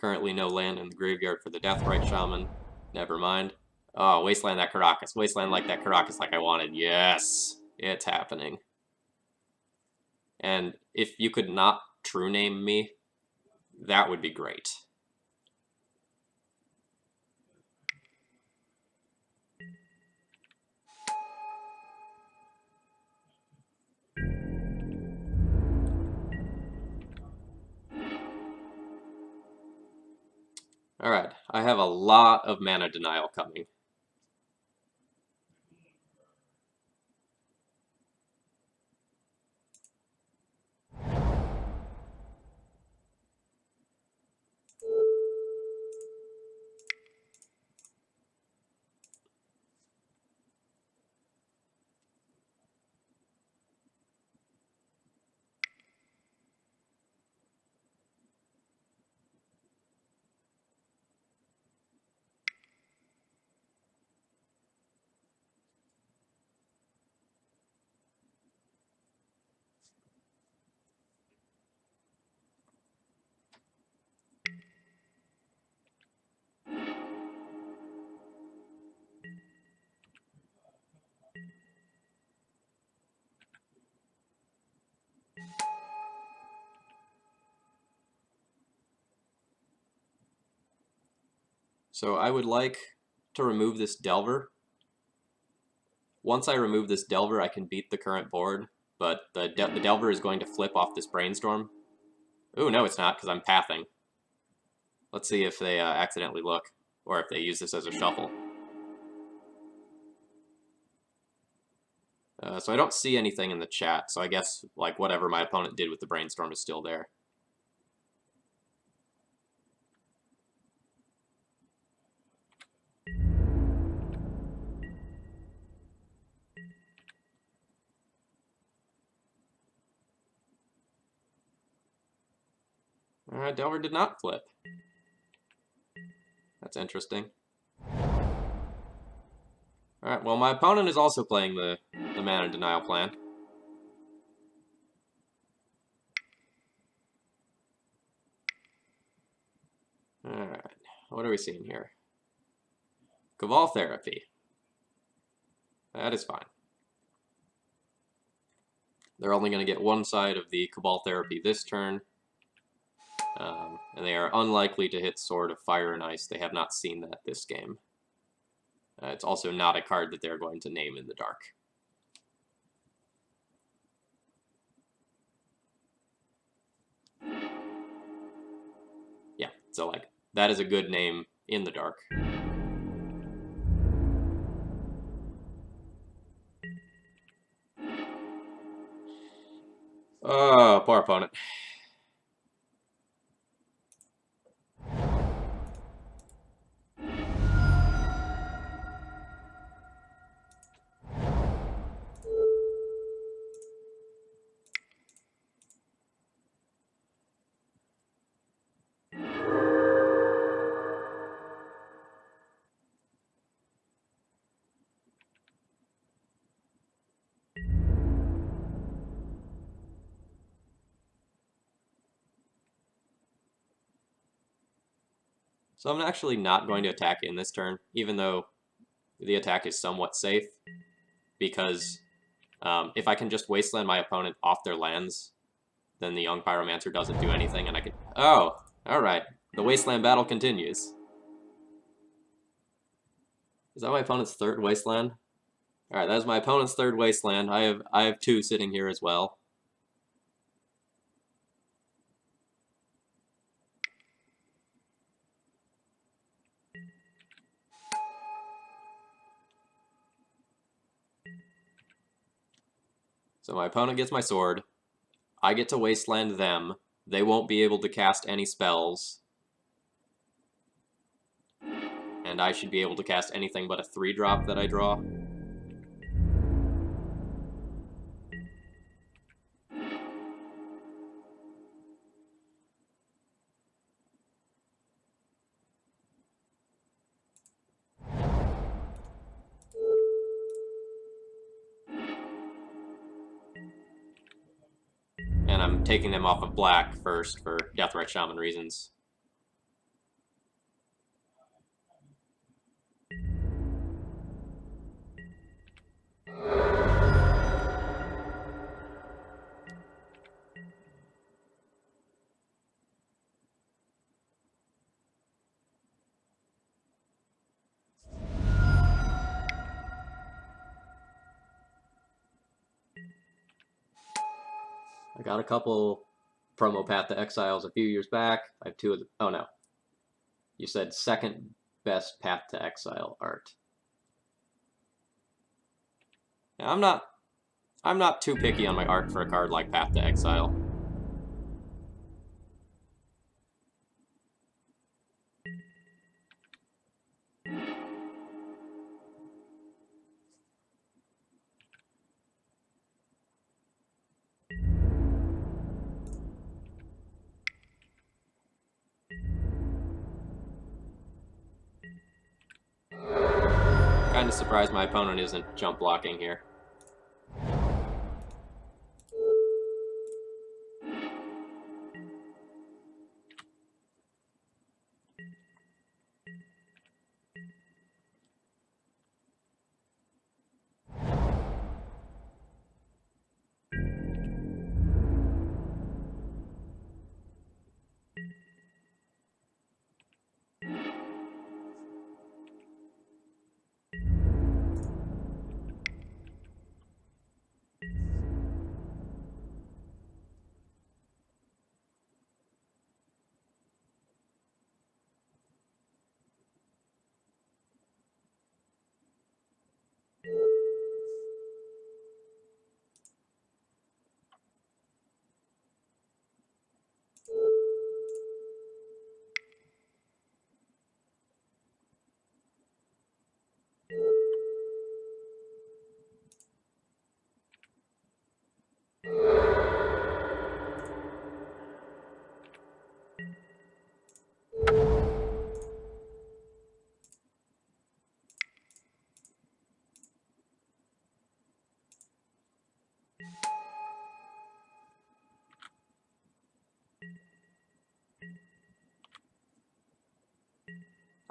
Currently no land in the graveyard for the Deathrite Shaman. Never mind. Oh, Wasteland that Caracas. Wasteland like that Caracas like I wanted. Yes! It's happening. And if you could not true name me, that would be great. Alright, I have a lot of mana denial coming. So I would like to remove this Delver. Once I remove this Delver, I can beat the current board, but the Delver is going to flip off this Brainstorm. Ooh, no it's not, because I'm pathing. Let's see if they accidentally look, or if they use this as a shuffle. So I don't see anything in the chat, so I guess like whatever my opponent did with the Brainstorm is still there. Alright, Delver did not flip. That's interesting. Alright, well my opponent is also playing the mana denial plan. Alright, what are we seeing here? Cabal Therapy. That is fine. They're only going to get one side of the Cabal Therapy this turn. And they are unlikely to hit Sword of Fire and Ice. They have not seen that this game. It's also not a card that they're going to name in the dark. Yeah, so like, that is a good name in the dark. Oh, poor opponent. So I'm actually not going to attack in this turn, even though the attack is somewhat safe, because if I can just wasteland my opponent off their lands, then the Young Pyromancer doesn't do anything, and I can... Oh, alright. The wasteland battle continues. Is that my opponent's third wasteland? Alright, that is my opponent's third wasteland. I have two sitting here as well. So my opponent gets my sword. I get to wasteland them. They won't be able to cast any spells. And I should be able to cast anything but a 3-drop that I draw. And I'm taking them off of black first for Deathrite Shaman reasons. I got a couple promo Path to Exiles a few years back. I have two of the... Oh, no. You said second best Path to Exile art. Now, I'm not too picky on my art for a card like Path to Exile. Kind of surprised my opponent isn't jump blocking here.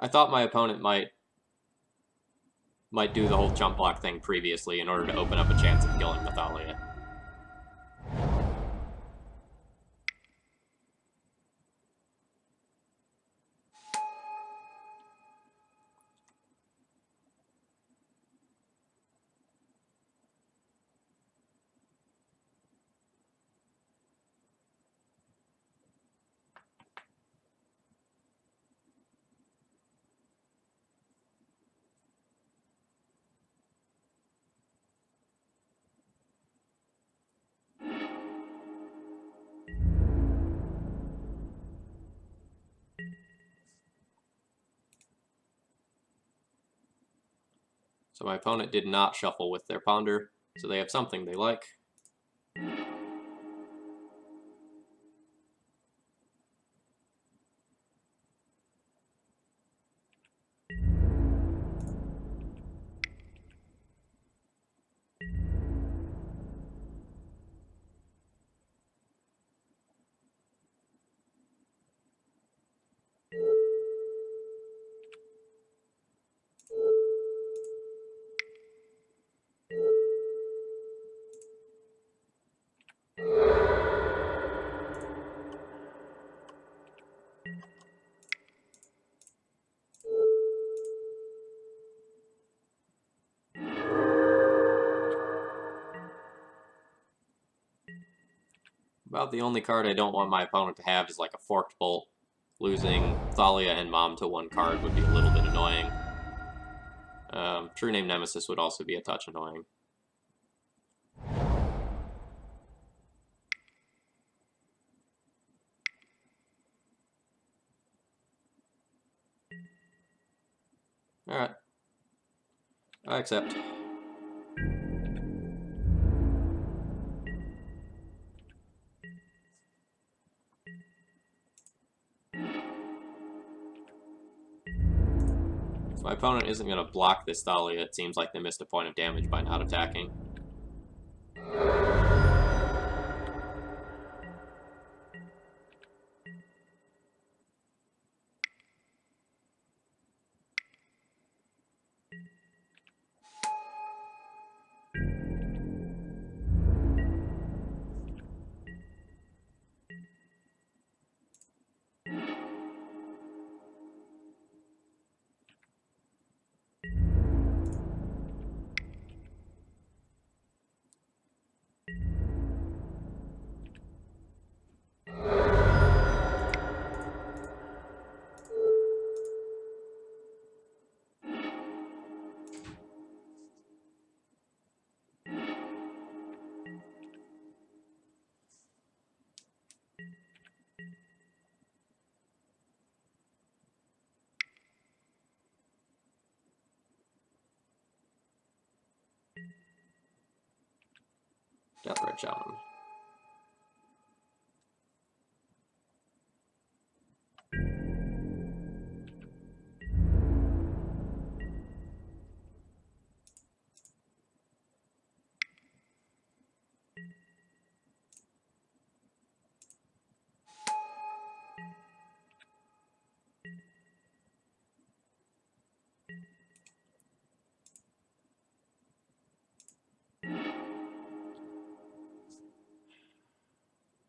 I thought my opponent might do the whole jump block thing previously in order to open up a chance of killing Nathalia. So my opponent did not shuffle with their ponder, so they have something they like. About the only card I don't want my opponent to have is like a Forked Bolt. Losing Thalia and Mom to one card would be a little bit annoying. True Name Nemesis would also be a touch annoying. Alright. I accept. If my opponent isn't going to block this Thalia, it seems like they missed a point of damage by not attacking. Death Red Shaman.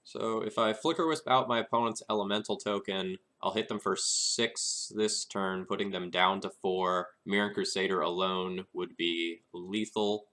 So if I Flicker Wisp out my opponent's elemental token, I'll hit them for 6 this turn, putting them down to 4. Mirran Crusader alone would be lethal.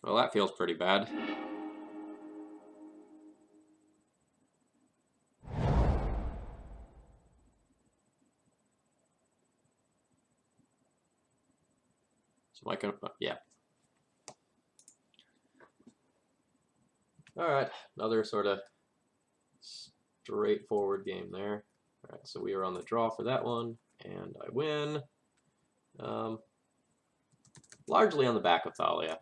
Well, that feels pretty bad. So I can, yeah. Alright, another sort of straightforward game there. Alright, so we are on the draw for that one, and I win. Largely on the back of Thalia.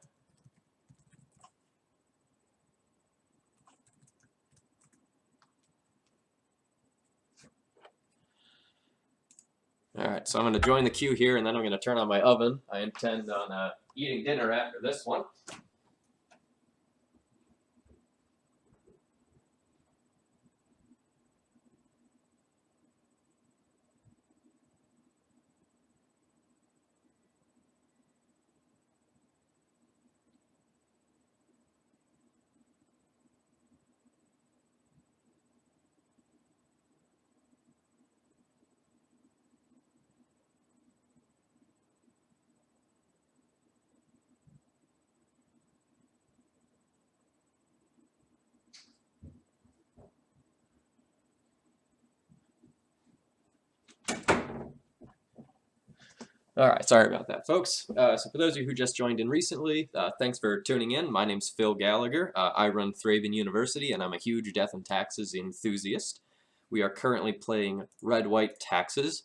Alright, so I'm going to join the queue here, and then I'm going to turn on my oven. I intend on eating dinner after this one. All right, sorry about that, folks. So for those of you who just joined in recently, thanks for tuning in. My name's Phil Gallagher. I run Thraben University, and I'm a huge death and taxes enthusiast. We are currently playing Red-White Taxes.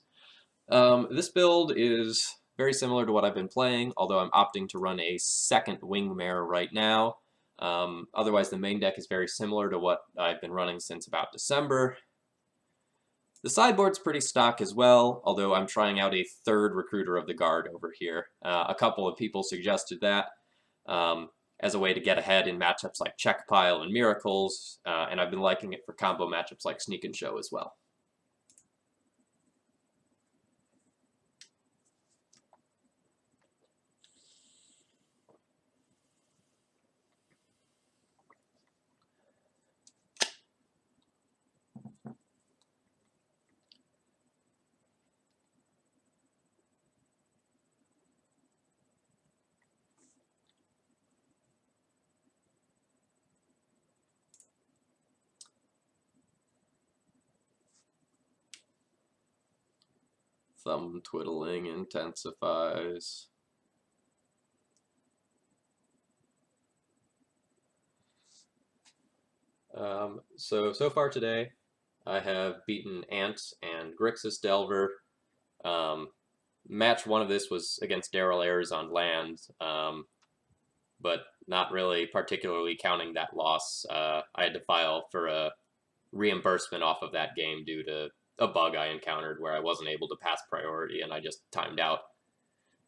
This build is very similar to what I've been playing, although I'm opting to run a second Wingmare right now. Otherwise, the main deck is very similar to what I've been running since about December. The sideboard's pretty stock as well, although I'm trying out a third Recruiter of the Guard over here. A couple of people suggested that as a way to get ahead in matchups like Check Pile and Miracles, and I've been liking it for combo matchups like Sneak and Show as well. Thumb twiddling intensifies. So far today, I have beaten Ant and Grixis Delver. Match one of this was against Daryl Ayers on land, but not really particularly counting that loss. I had to file for a reimbursement off of that game due to a bug I encountered where I wasn't able to pass priority and I just timed out.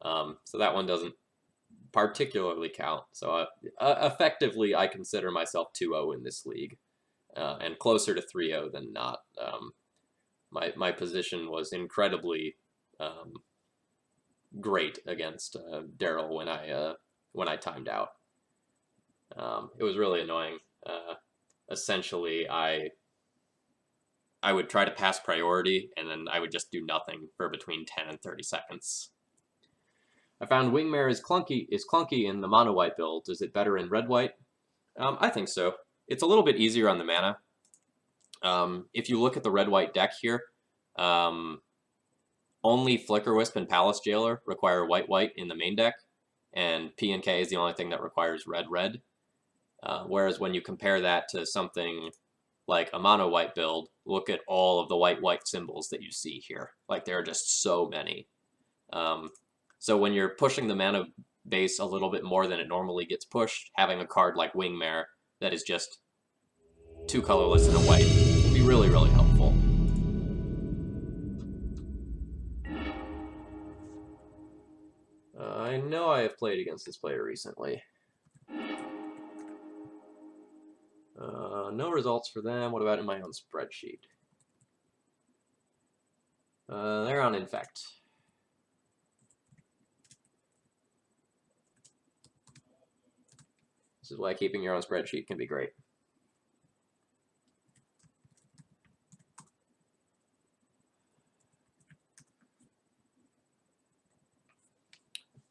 So that one doesn't particularly count. So effectively, I consider myself 2-0 in this league, and closer to 3-0 than not. My position was incredibly great against Daryl when I timed out. It was really annoying. Essentially, I would try to pass priority, and then I would just do nothing for between 10 and 30 seconds. I found Wingmare is clunky in the mono white build. Is it better in red white? I think so. It's a little bit easier on the mana. If you look at the red white deck here, only Flicker Wisp and Palace Jailer require white in the main deck, and P and K is the only thing that requires red. Whereas when you compare that to something like a mono white build, look at all of the white symbols that you see here. Like, there are just so many. So when you're pushing the mana base a little bit more than it normally gets pushed, having a card like Wingmare that is just 2 colorless and a white can be really, really helpful. I know I have played against this player recently. No results for them. What about in my own spreadsheet? They're on Infect. This is why keeping your own spreadsheet can be great.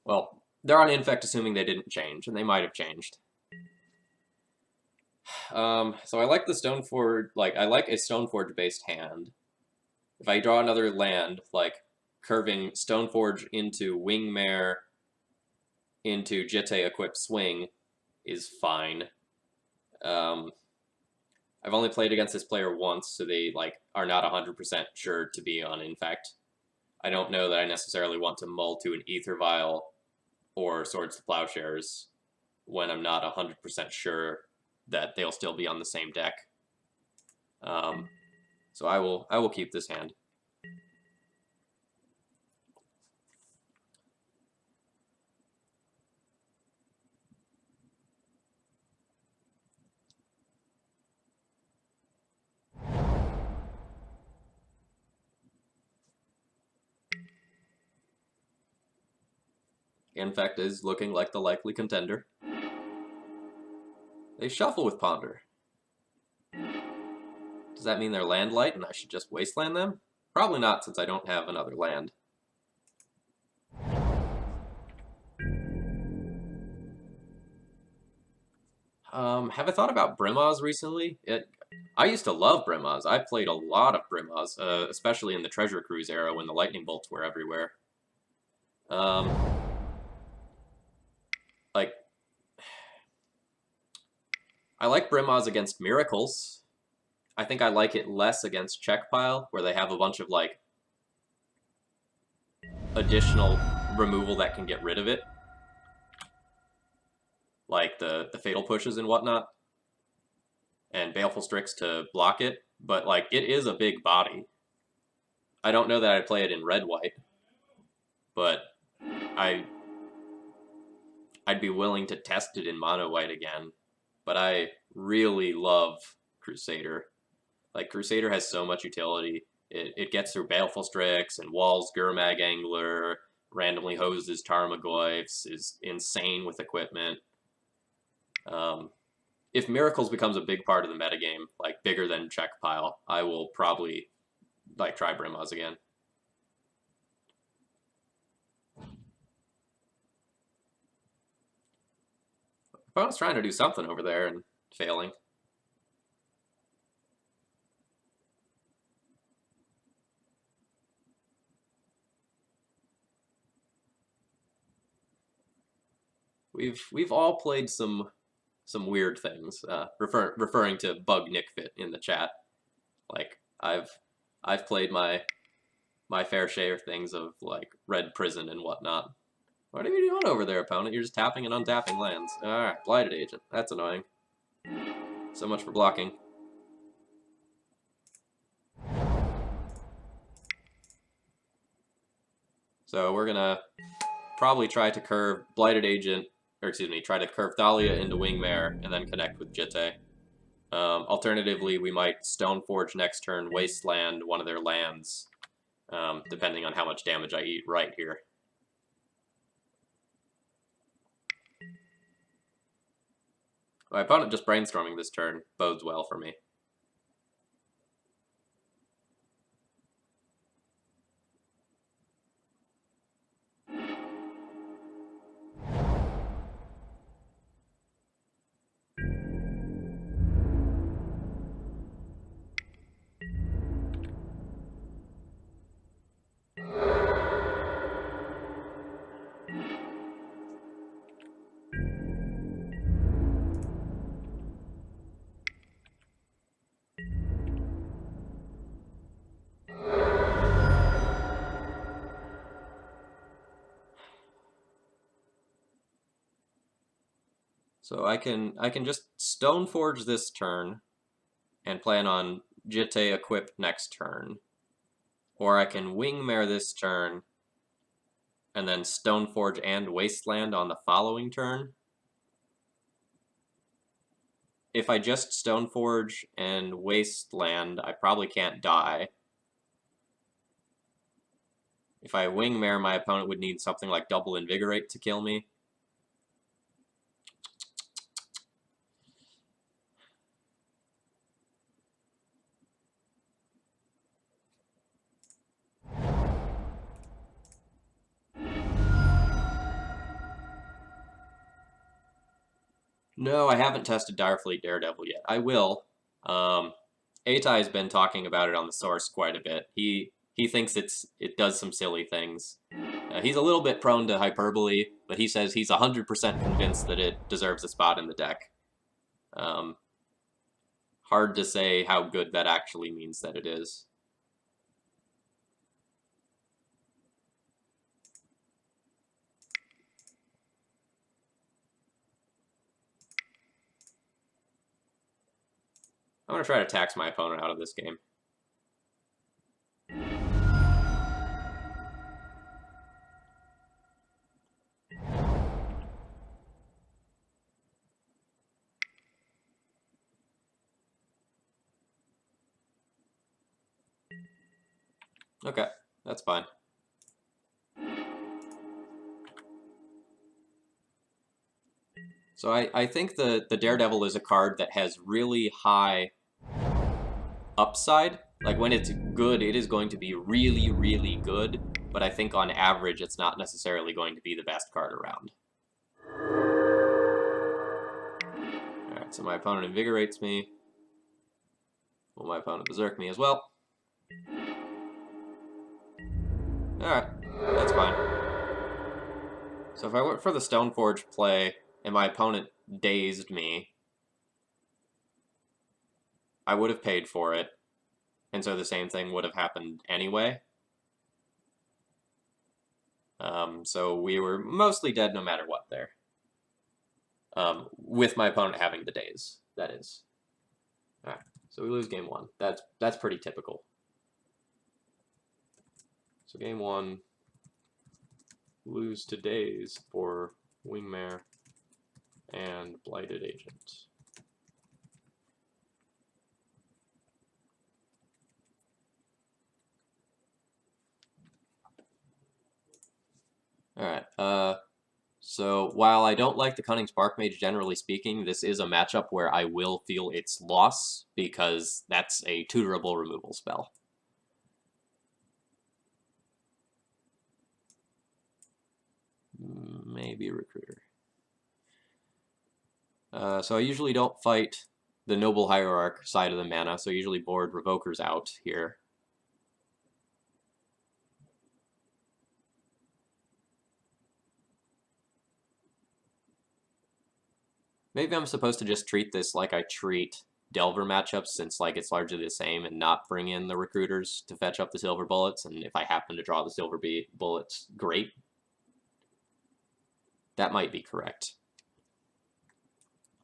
Well, they're on Infect assuming they didn't change, and they might have changed. So I like the Stoneforge, I like a Stoneforge-based hand. If I draw another land, like curving Stoneforge into Wingmare into Jitte Equip Swing is fine. I've only played against this player once, so they are not 100% sure to be on Infect. I don't know that I necessarily want to mull to an Ether Vial or Swords to Plowshares when I'm not 100% sure that they'll still be on the same deck. So I will keep this hand. Infect is looking like the likely contender. They shuffle with Ponder. Does that mean they're land light and I should just wasteland them? Probably not, since I don't have another land. Have I thought about Brimaz recently? I used to love Brimaz. I played a lot of Brimaz, especially in the Treasure Cruise era when the lightning bolts were everywhere. Um, like, I like Brimaz against Miracles. I think I like it less against Check Pile, where they have a bunch of, like, additional removal that can get rid of it. Like the Fatal Pushes and whatnot. And Baleful Strix to block it. But, like, it is a big body. I don't know that I'd play it in red-white. But I'd be willing to test it in mono-white again. But I really love Crusader. Like, Crusader has so much utility. It gets through Baleful Strix and walls Gurmag Angler, randomly hoses Tarmogoyfs, is insane with equipment. If Miracles becomes a big part of the metagame, like bigger than Check Pile, I will probably like try Brimaz again. Opponent's trying to do something over there and failing. We've all played some weird things. Referring to Bug Nickfit in the chat. Like I've played my fair share of things of like Red Prison and whatnot. What are you doing over there, opponent? You're just tapping and untapping lands. Alright, Blighted Agent. That's annoying. So much for blocking. So we're gonna probably try to curve Blighted Agent, or excuse me, try to curve Thalia into Wingmare and then connect with Jitte. Alternatively, we might Stoneforge next turn, Wasteland one of their lands, depending on how much damage I eat right here. My opponent just brainstorming this turn bodes well for me. So I can just Stoneforge this turn and plan on Jitte equip next turn. Or I can Wingmare this turn and then Stoneforge and Wasteland on the following turn. If I just Stoneforge and Wasteland, I probably can't die. If I Wingmare, my opponent would need something like double Invigorate to kill me. No, I haven't tested Direfleet Daredevil yet. I will. Atai's been talking about it on the source quite a bit. He thinks it does some silly things. He's a little bit prone to hyperbole, but he says he's 100% convinced that it deserves a spot in the deck. Hard to say how good that actually means that it is. I'm going to try to tax my opponent out of this game. Okay, that's fine. So I think the Daredevil is a card that has really high upside. Like, when it's good, it is going to be really, really good, but I think on average it's not necessarily going to be the best card around. Alright, so my opponent invigorates me. Well, my opponent berserk me as well. Alright, that's fine. So if I went for the Stoneforge play and my opponent dazed me, I would have paid for it, and so the same thing would have happened anyway. So we were mostly dead no matter what there. With my opponent having the daze, that is. Alright, so we lose game 1. That's pretty typical. So game 1, lose to daze for Wingmare and Blighted Agent. Alright, so while I don't like the Cunning Spark Mage generally speaking, this is a matchup where I will feel its loss, because that's a tutorable removal spell. Maybe Recruiter. So I usually don't fight the Noble Hierarch side of the mana, so I usually board Revokers out here. Maybe I'm supposed to just treat this like I treat Delver matchups, since like it's largely the same, and not bring in the Recruiters to fetch up the Silver Bullets, and if I happen to draw the Silver Bullets, great. That might be correct.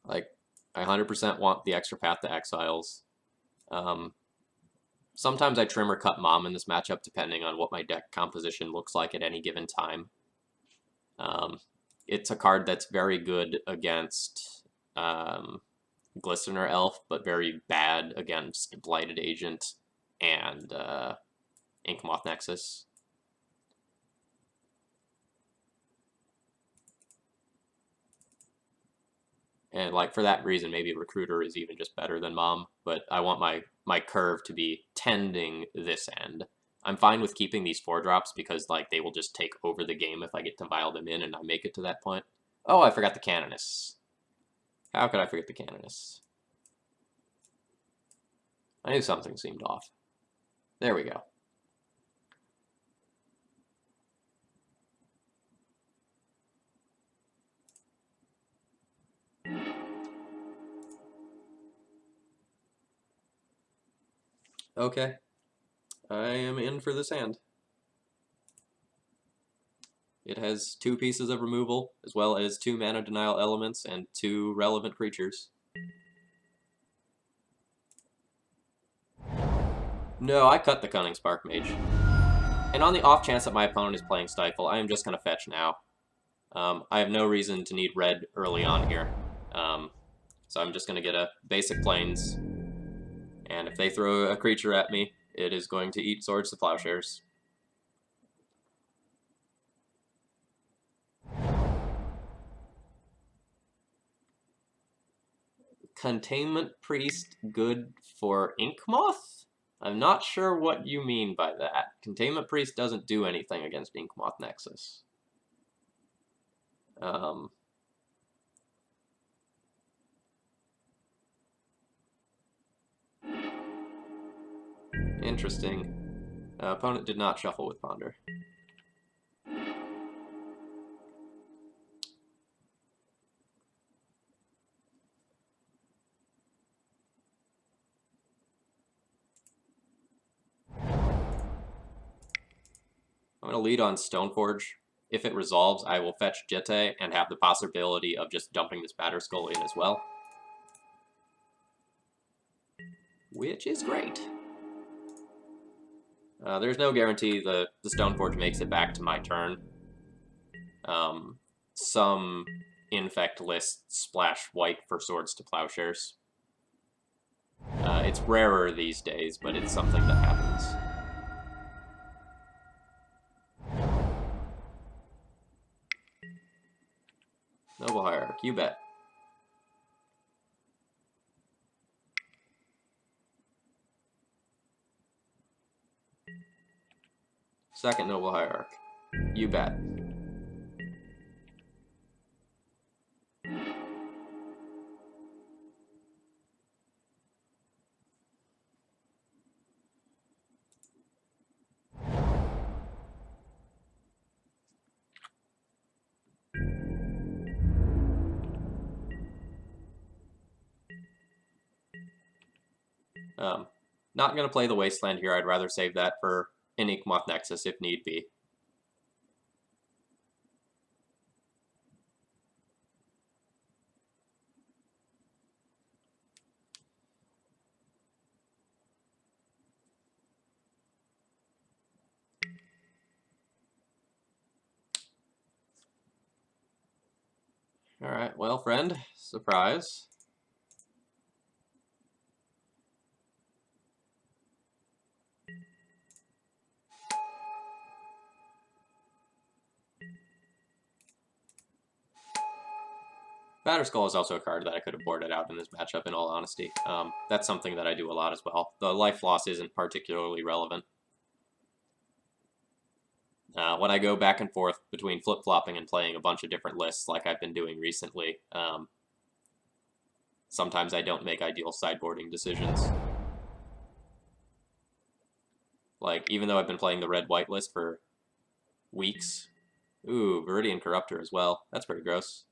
Like, I 100% want the extra path to Exiles. Sometimes I trim or cut Mom in this matchup, depending on what my deck composition looks like at any given time. It's a card that's very good against Glistener Elf, but very bad against Blighted Agent and Inkmoth Nexus. And like for that reason, maybe Recruiter is even just better than Mom, but I want my curve to be tending this end. I'm fine with keeping these 4-drops because like they will just take over the game if I get to vial them in and I make it to that point. Oh, I forgot the Canoness. How could I forget the Canoness? I knew something seemed off. There we go. Okay. I am in for this hand. It has 2 pieces of removal, as well as 2 mana denial elements and 2 relevant creatures. No, I cut the Cunning Spark Mage. And on the off chance that my opponent is playing Stifle, I am just going to fetch now. I have no reason to need red early on here. So I'm just going to get a basic Plains. And if they throw a creature at me, it is going to eat Swords to Plowshares. Containment Priest good for Inkmoth? I'm not sure what you mean by that. Containment Priest doesn't do anything against Inkmoth Nexus. Interesting. Opponent did not shuffle with Ponder. I'm going to lead on Stoneforge. If it resolves, I will fetch Jete and have the possibility of just dumping this Batterskull in as well. Which is great. There's no guarantee the Stoneforge makes it back to my turn. Some infect lists splash white for Swords to Plowshares. It's rarer these days, but it's something that happens. Noble Hierarch, you bet. Second Noble Hierarch, you bet. Not going to play the Wasteland here. I'd rather save that for an Inkmoth Nexus if need be. Alright, well, friend, surprise. Batterskull is also a card that I could have boarded out in this matchup, in all honesty. That's something that I do a lot as well. The life loss isn't particularly relevant. When I go back and forth between flip-flopping and playing a bunch of different lists like I've been doing recently, sometimes I don't make ideal sideboarding decisions. Like, even though I've been playing the red-white list for weeks. Ooh, Viridian Corruptor as well. That's pretty gross.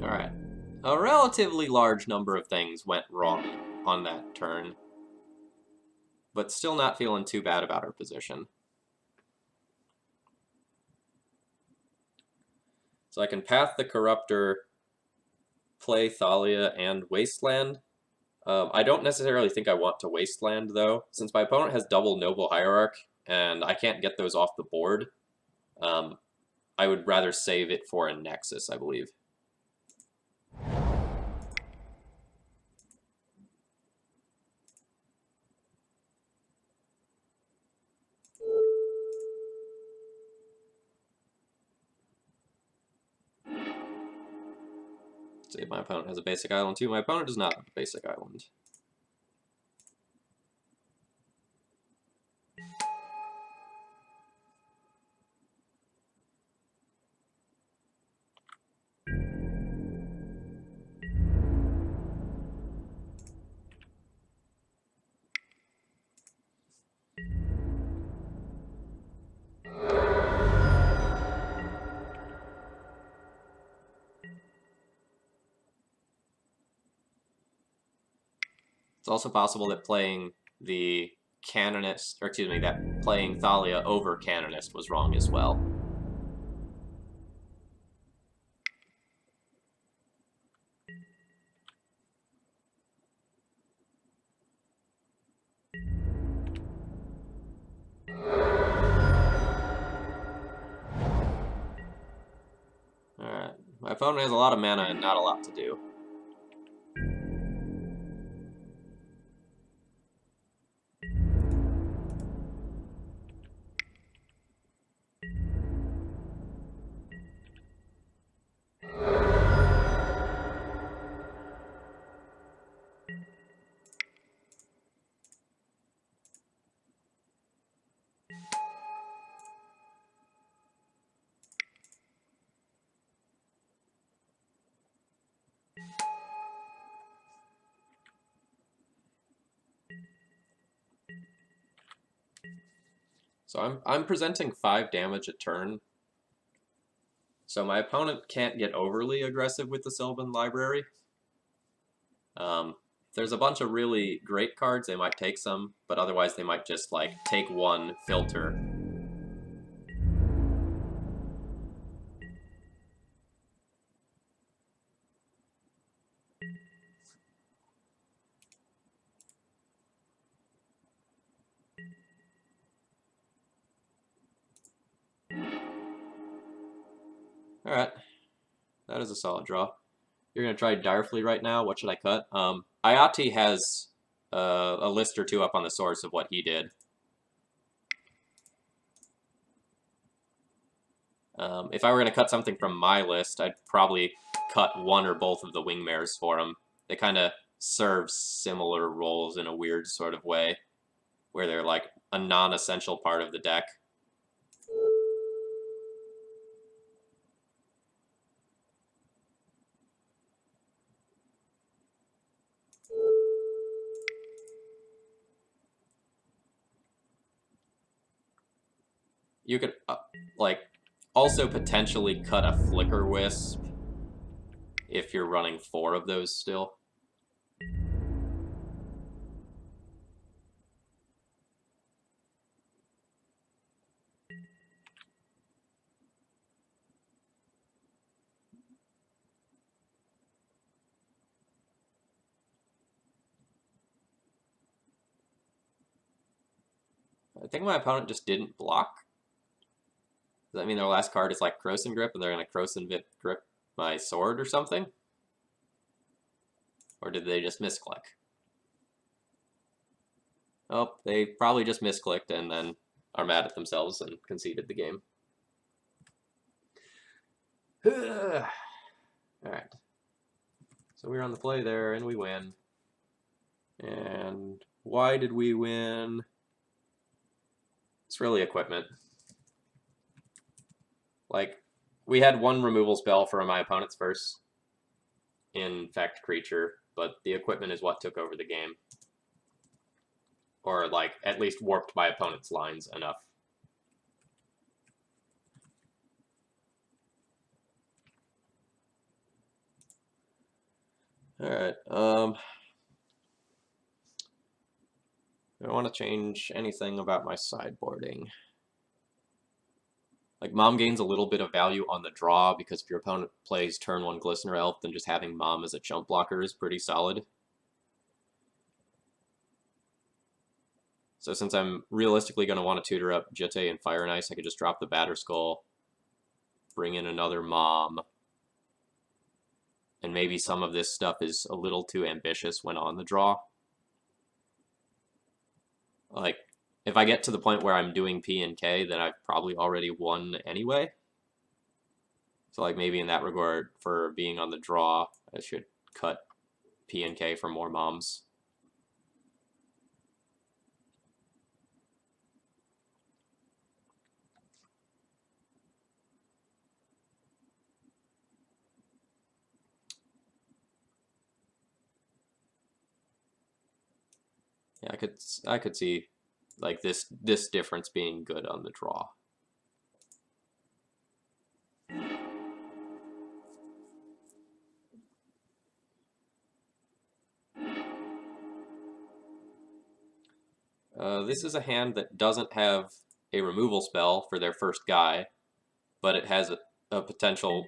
Alright. A relatively large number of things went wrong on that turn, but still not feeling too bad about our position. So I can path the Corruptor, play Thalia, and Wasteland. I don't necessarily think I want to Wasteland, though. Since my opponent has double Noble Hierarch, and I can't get those off the board, I would rather save it for a Nexus, I believe. See if my opponent has a basic island too. My opponent does not have a basic island. It's also possible that playing the Canonist, or excuse me, that playing Thalia over Canonist was wrong as well. Alright, my opponent has a lot of mana and not a lot to do. So I'm presenting 5 damage a turn. So my opponent can't get overly aggressive with the Sylvan Library. There's a bunch of really great cards, they might take some, but otherwise they might just, like, take one, filter. Alright, that is a solid draw. You're going to try Direfleet right now. What should I cut? Ayati has a list or two up on the source of what he did. If I were going to cut something from my list, I'd probably cut one or both of the wingmares for him. They kind of serve similar roles in a weird sort of way, where they're like a non-essential part of the deck. You could, like, also potentially cut a Flicker Wisp if you're running 4 of those still. I think my opponent just didn't block. Does that mean their last card is like Krosan Grip and they're going to Krosan Grip my sword or something? Or did they just misclick? Oh, they probably just misclicked and then are mad at themselves and conceded the game. Alright. So we're on the play there and we win. And why did we win? It's really equipment. Like, we had one removal spell for my opponent's first infect creature, but the equipment is what took over the game. Or, like, at least warped my opponent's lines enough. Alright, I don't want to change anything about my sideboarding. Like, Mom gains a little bit of value on the draw, because if your opponent plays turn 1 Glistener Elf, then just having Mom as a chump blocker is pretty solid. So since I'm realistically going to want to tutor up Jitte and Fire and Ice, I could just drop the Batterskull, bring in another Mom, and maybe some of this stuff is a little too ambitious when on the draw. Like, if I get to the point where I'm doing P and K, then I've probably already won anyway. So, like, maybe in that regard, for being on the draw, I should cut P and K for more Moms. Yeah, I could see, like, this difference being good on the draw. This is a hand that doesn't have a removal spell for their first guy, but it has a potential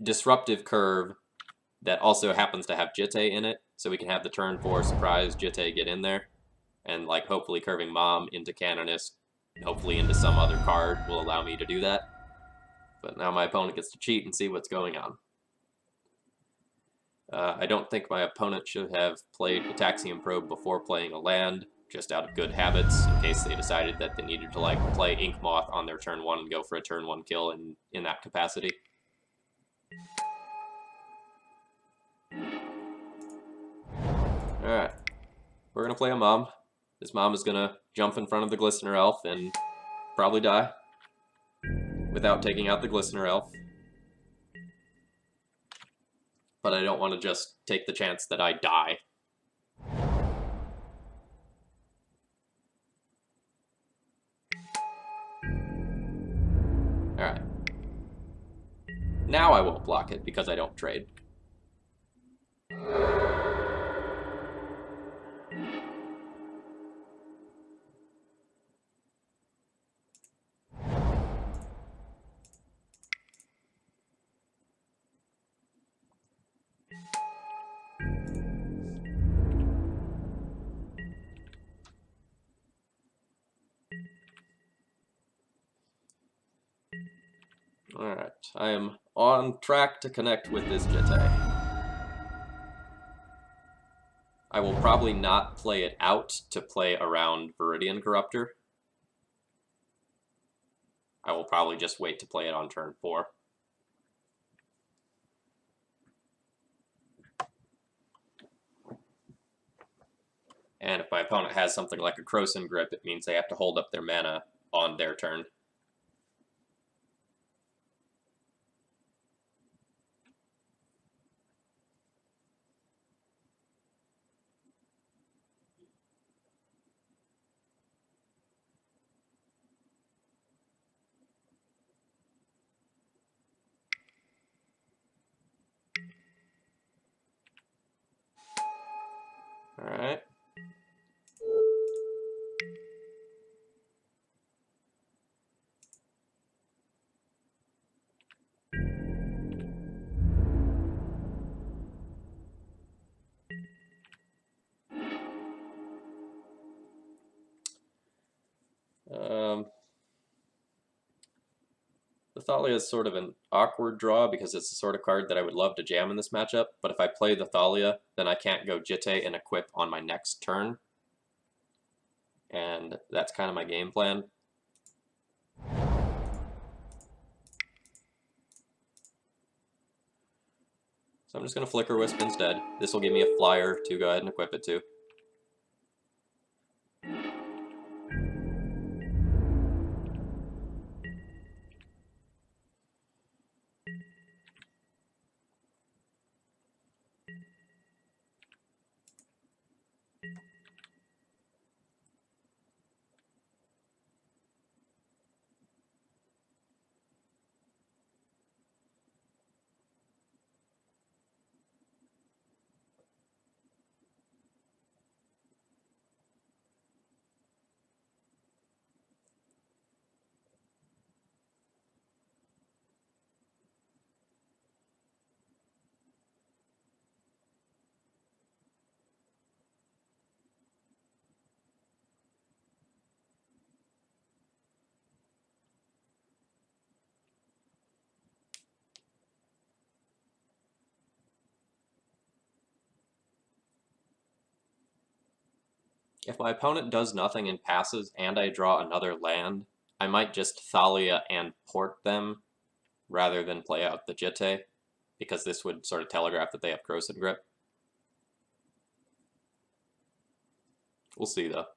disruptive curve that also happens to have Jitte in it, so we can have the turn 4 surprise Jitte get in there, and like hopefully curving Mom into Canonist, hopefully into some other card will allow me to do that. But now my opponent gets to cheat and see what's going on. I don't think my opponent should have played Ataxium Probe before playing a land, just out of good habits, in case they decided that they needed to like play Ink Moth on their turn 1 and go for a turn 1 kill in that capacity. Alright, we're gonna play a Mom. This Mom is gonna jump in front of the Glistener Elf and probably die without taking out the Glistener Elf. But I don't want to just take the chance that I die. Alright. Now I won't block it because I don't trade. Alright, I am on track to connect with this Jitte. I will probably not play it out to play around Viridian Corruptor. I will probably just wait to play it on turn 4. And if my opponent has something like a Krosan Grip, it means they have to hold up their mana on their turn. All right. The Thalia is sort of an awkward draw because it's the sort of card that I would love to jam in this matchup, but if I play the Thalia, then I can't go Jitte and equip on my next turn. And that's kind of my game plan. So I'm just going to Flicker Wisp instead. This will give me a flyer to go ahead and equip it to. If my opponent does nothing and passes and I draw another land, I might just Thalia and port them rather than play out the Jitte, because this would sort of telegraph that they have Krosan Grip. We'll see, though.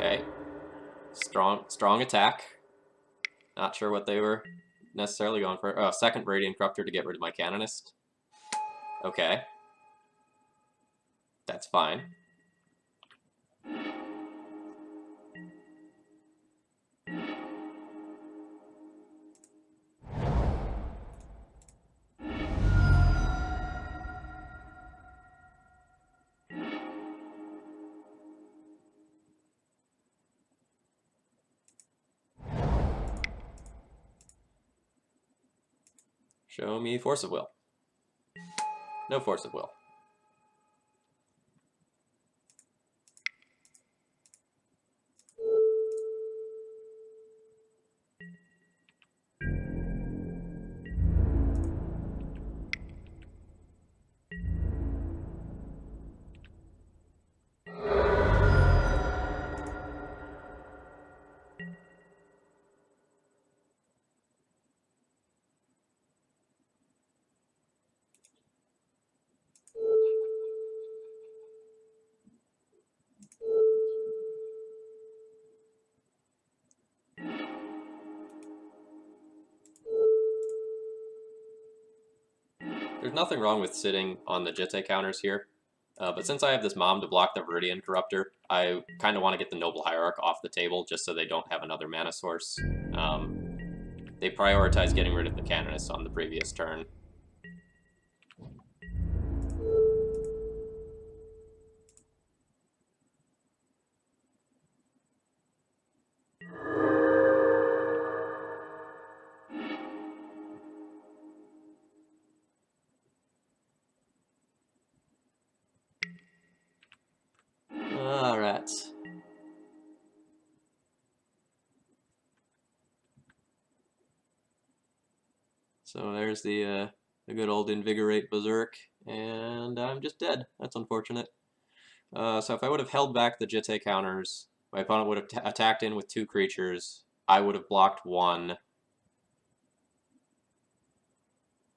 Okay. Strong attack. Not sure what they were necessarily going for. Oh, second Radiant Corruptor to get rid of my Canonist. Okay. That's fine. Show me force of will. No force of will. There's nothing wrong with sitting on the Jitte counters here, but since I have this Mom to block the Viridian Corruptor, I kind of want to get the Noble Hierarch off the table just so they don't have another mana source. They prioritized getting rid of the Canonist on the previous turn. Alright. So there's the good old Invigorate Berserk, and I'm just dead. That's unfortunate. So if I would have held back the Jitte counters, my opponent would have attacked in with 2 creatures. I would have blocked 1.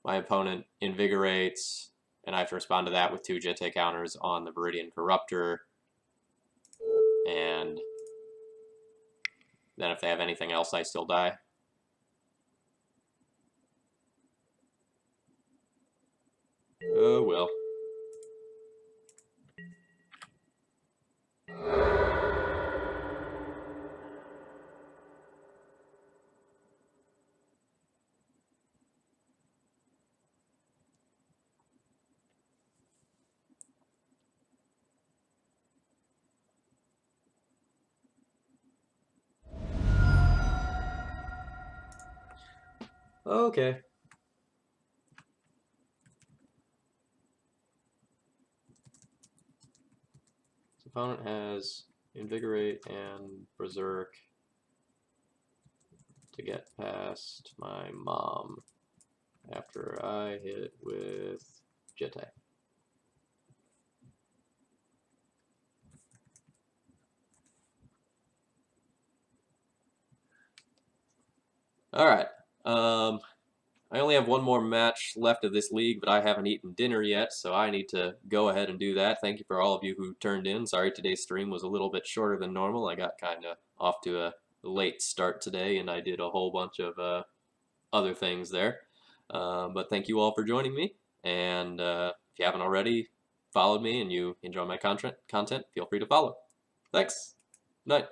My opponent invigorates, and I have to respond to that with 2 Jitte counters on the Viridian Corruptor. And then if they have anything else, I still die. Oh well. Okay. This opponent has Invigorate and Berserk to get past my Mom after I hit with Jitte. Alright. I only have one more match left of this league, but I haven't eaten dinner yet, so I need to go ahead and do that. Thank you for all of you who turned in. Sorry today's stream was a little bit shorter than normal. I got kind of off to a late start today, and I did a whole bunch of other things there. But thank you all for joining me, and if you haven't already followed me and you enjoy my content, feel free to follow. Thanks. Night.